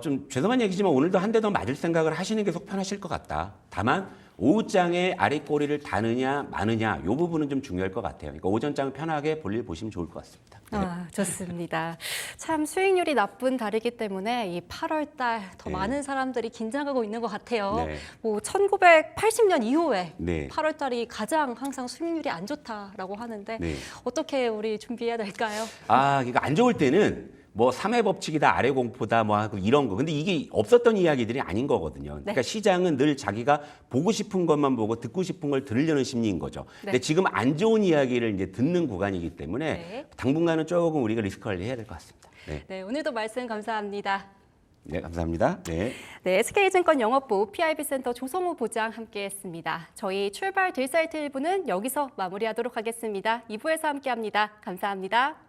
좀 죄송한 얘기지만 오늘도 한 대 더 맞을 생각을 하시는 게 속 편하실 것 같다. 다만 오후장에 아랫꼬리를 다느냐 마느냐 이 부분은 좀 중요할 것 같아요. 그러니까 오전장을 편하게 볼일 보시면 좋을 것 같습니다. 네. 좋습니다. 참 수익률이 나쁜 달이기 때문에 이 8월 달 더 네. 많은 사람들이 긴장하고 있는 것 같아요. 네. 뭐 1980년 이후에 네. 8월 달이 가장 항상 수익률이 안 좋다라고 하는데 네. 어떻게 우리 준비해야 될까요? 그러니까 안 좋을 때는 뭐 3회 법칙이다, 아래 공포다, 뭐 하고 이런 거. 근데 이게 없었던 이야기들이 아닌 거거든요. 그러니까 네. 시장은 늘 자기가 보고 싶은 것만 보고 듣고 싶은 걸 들으려는 심리인 거죠. 네. 근데 지금 안 좋은 이야기를 이제 듣는 구간이기 때문에 네. 당분간은 조금 우리가 리스크 관리해야 될 것 같습니다. 네. 네, 오늘도 말씀 감사합니다. 네, 감사합니다. 네. 네, SK증권 영업부 PIB센터 조성우 부장 함께했습니다. 저희 출발 딜사이트 1부는 여기서 마무리하도록 하겠습니다. 2부에서 함께합니다. 감사합니다.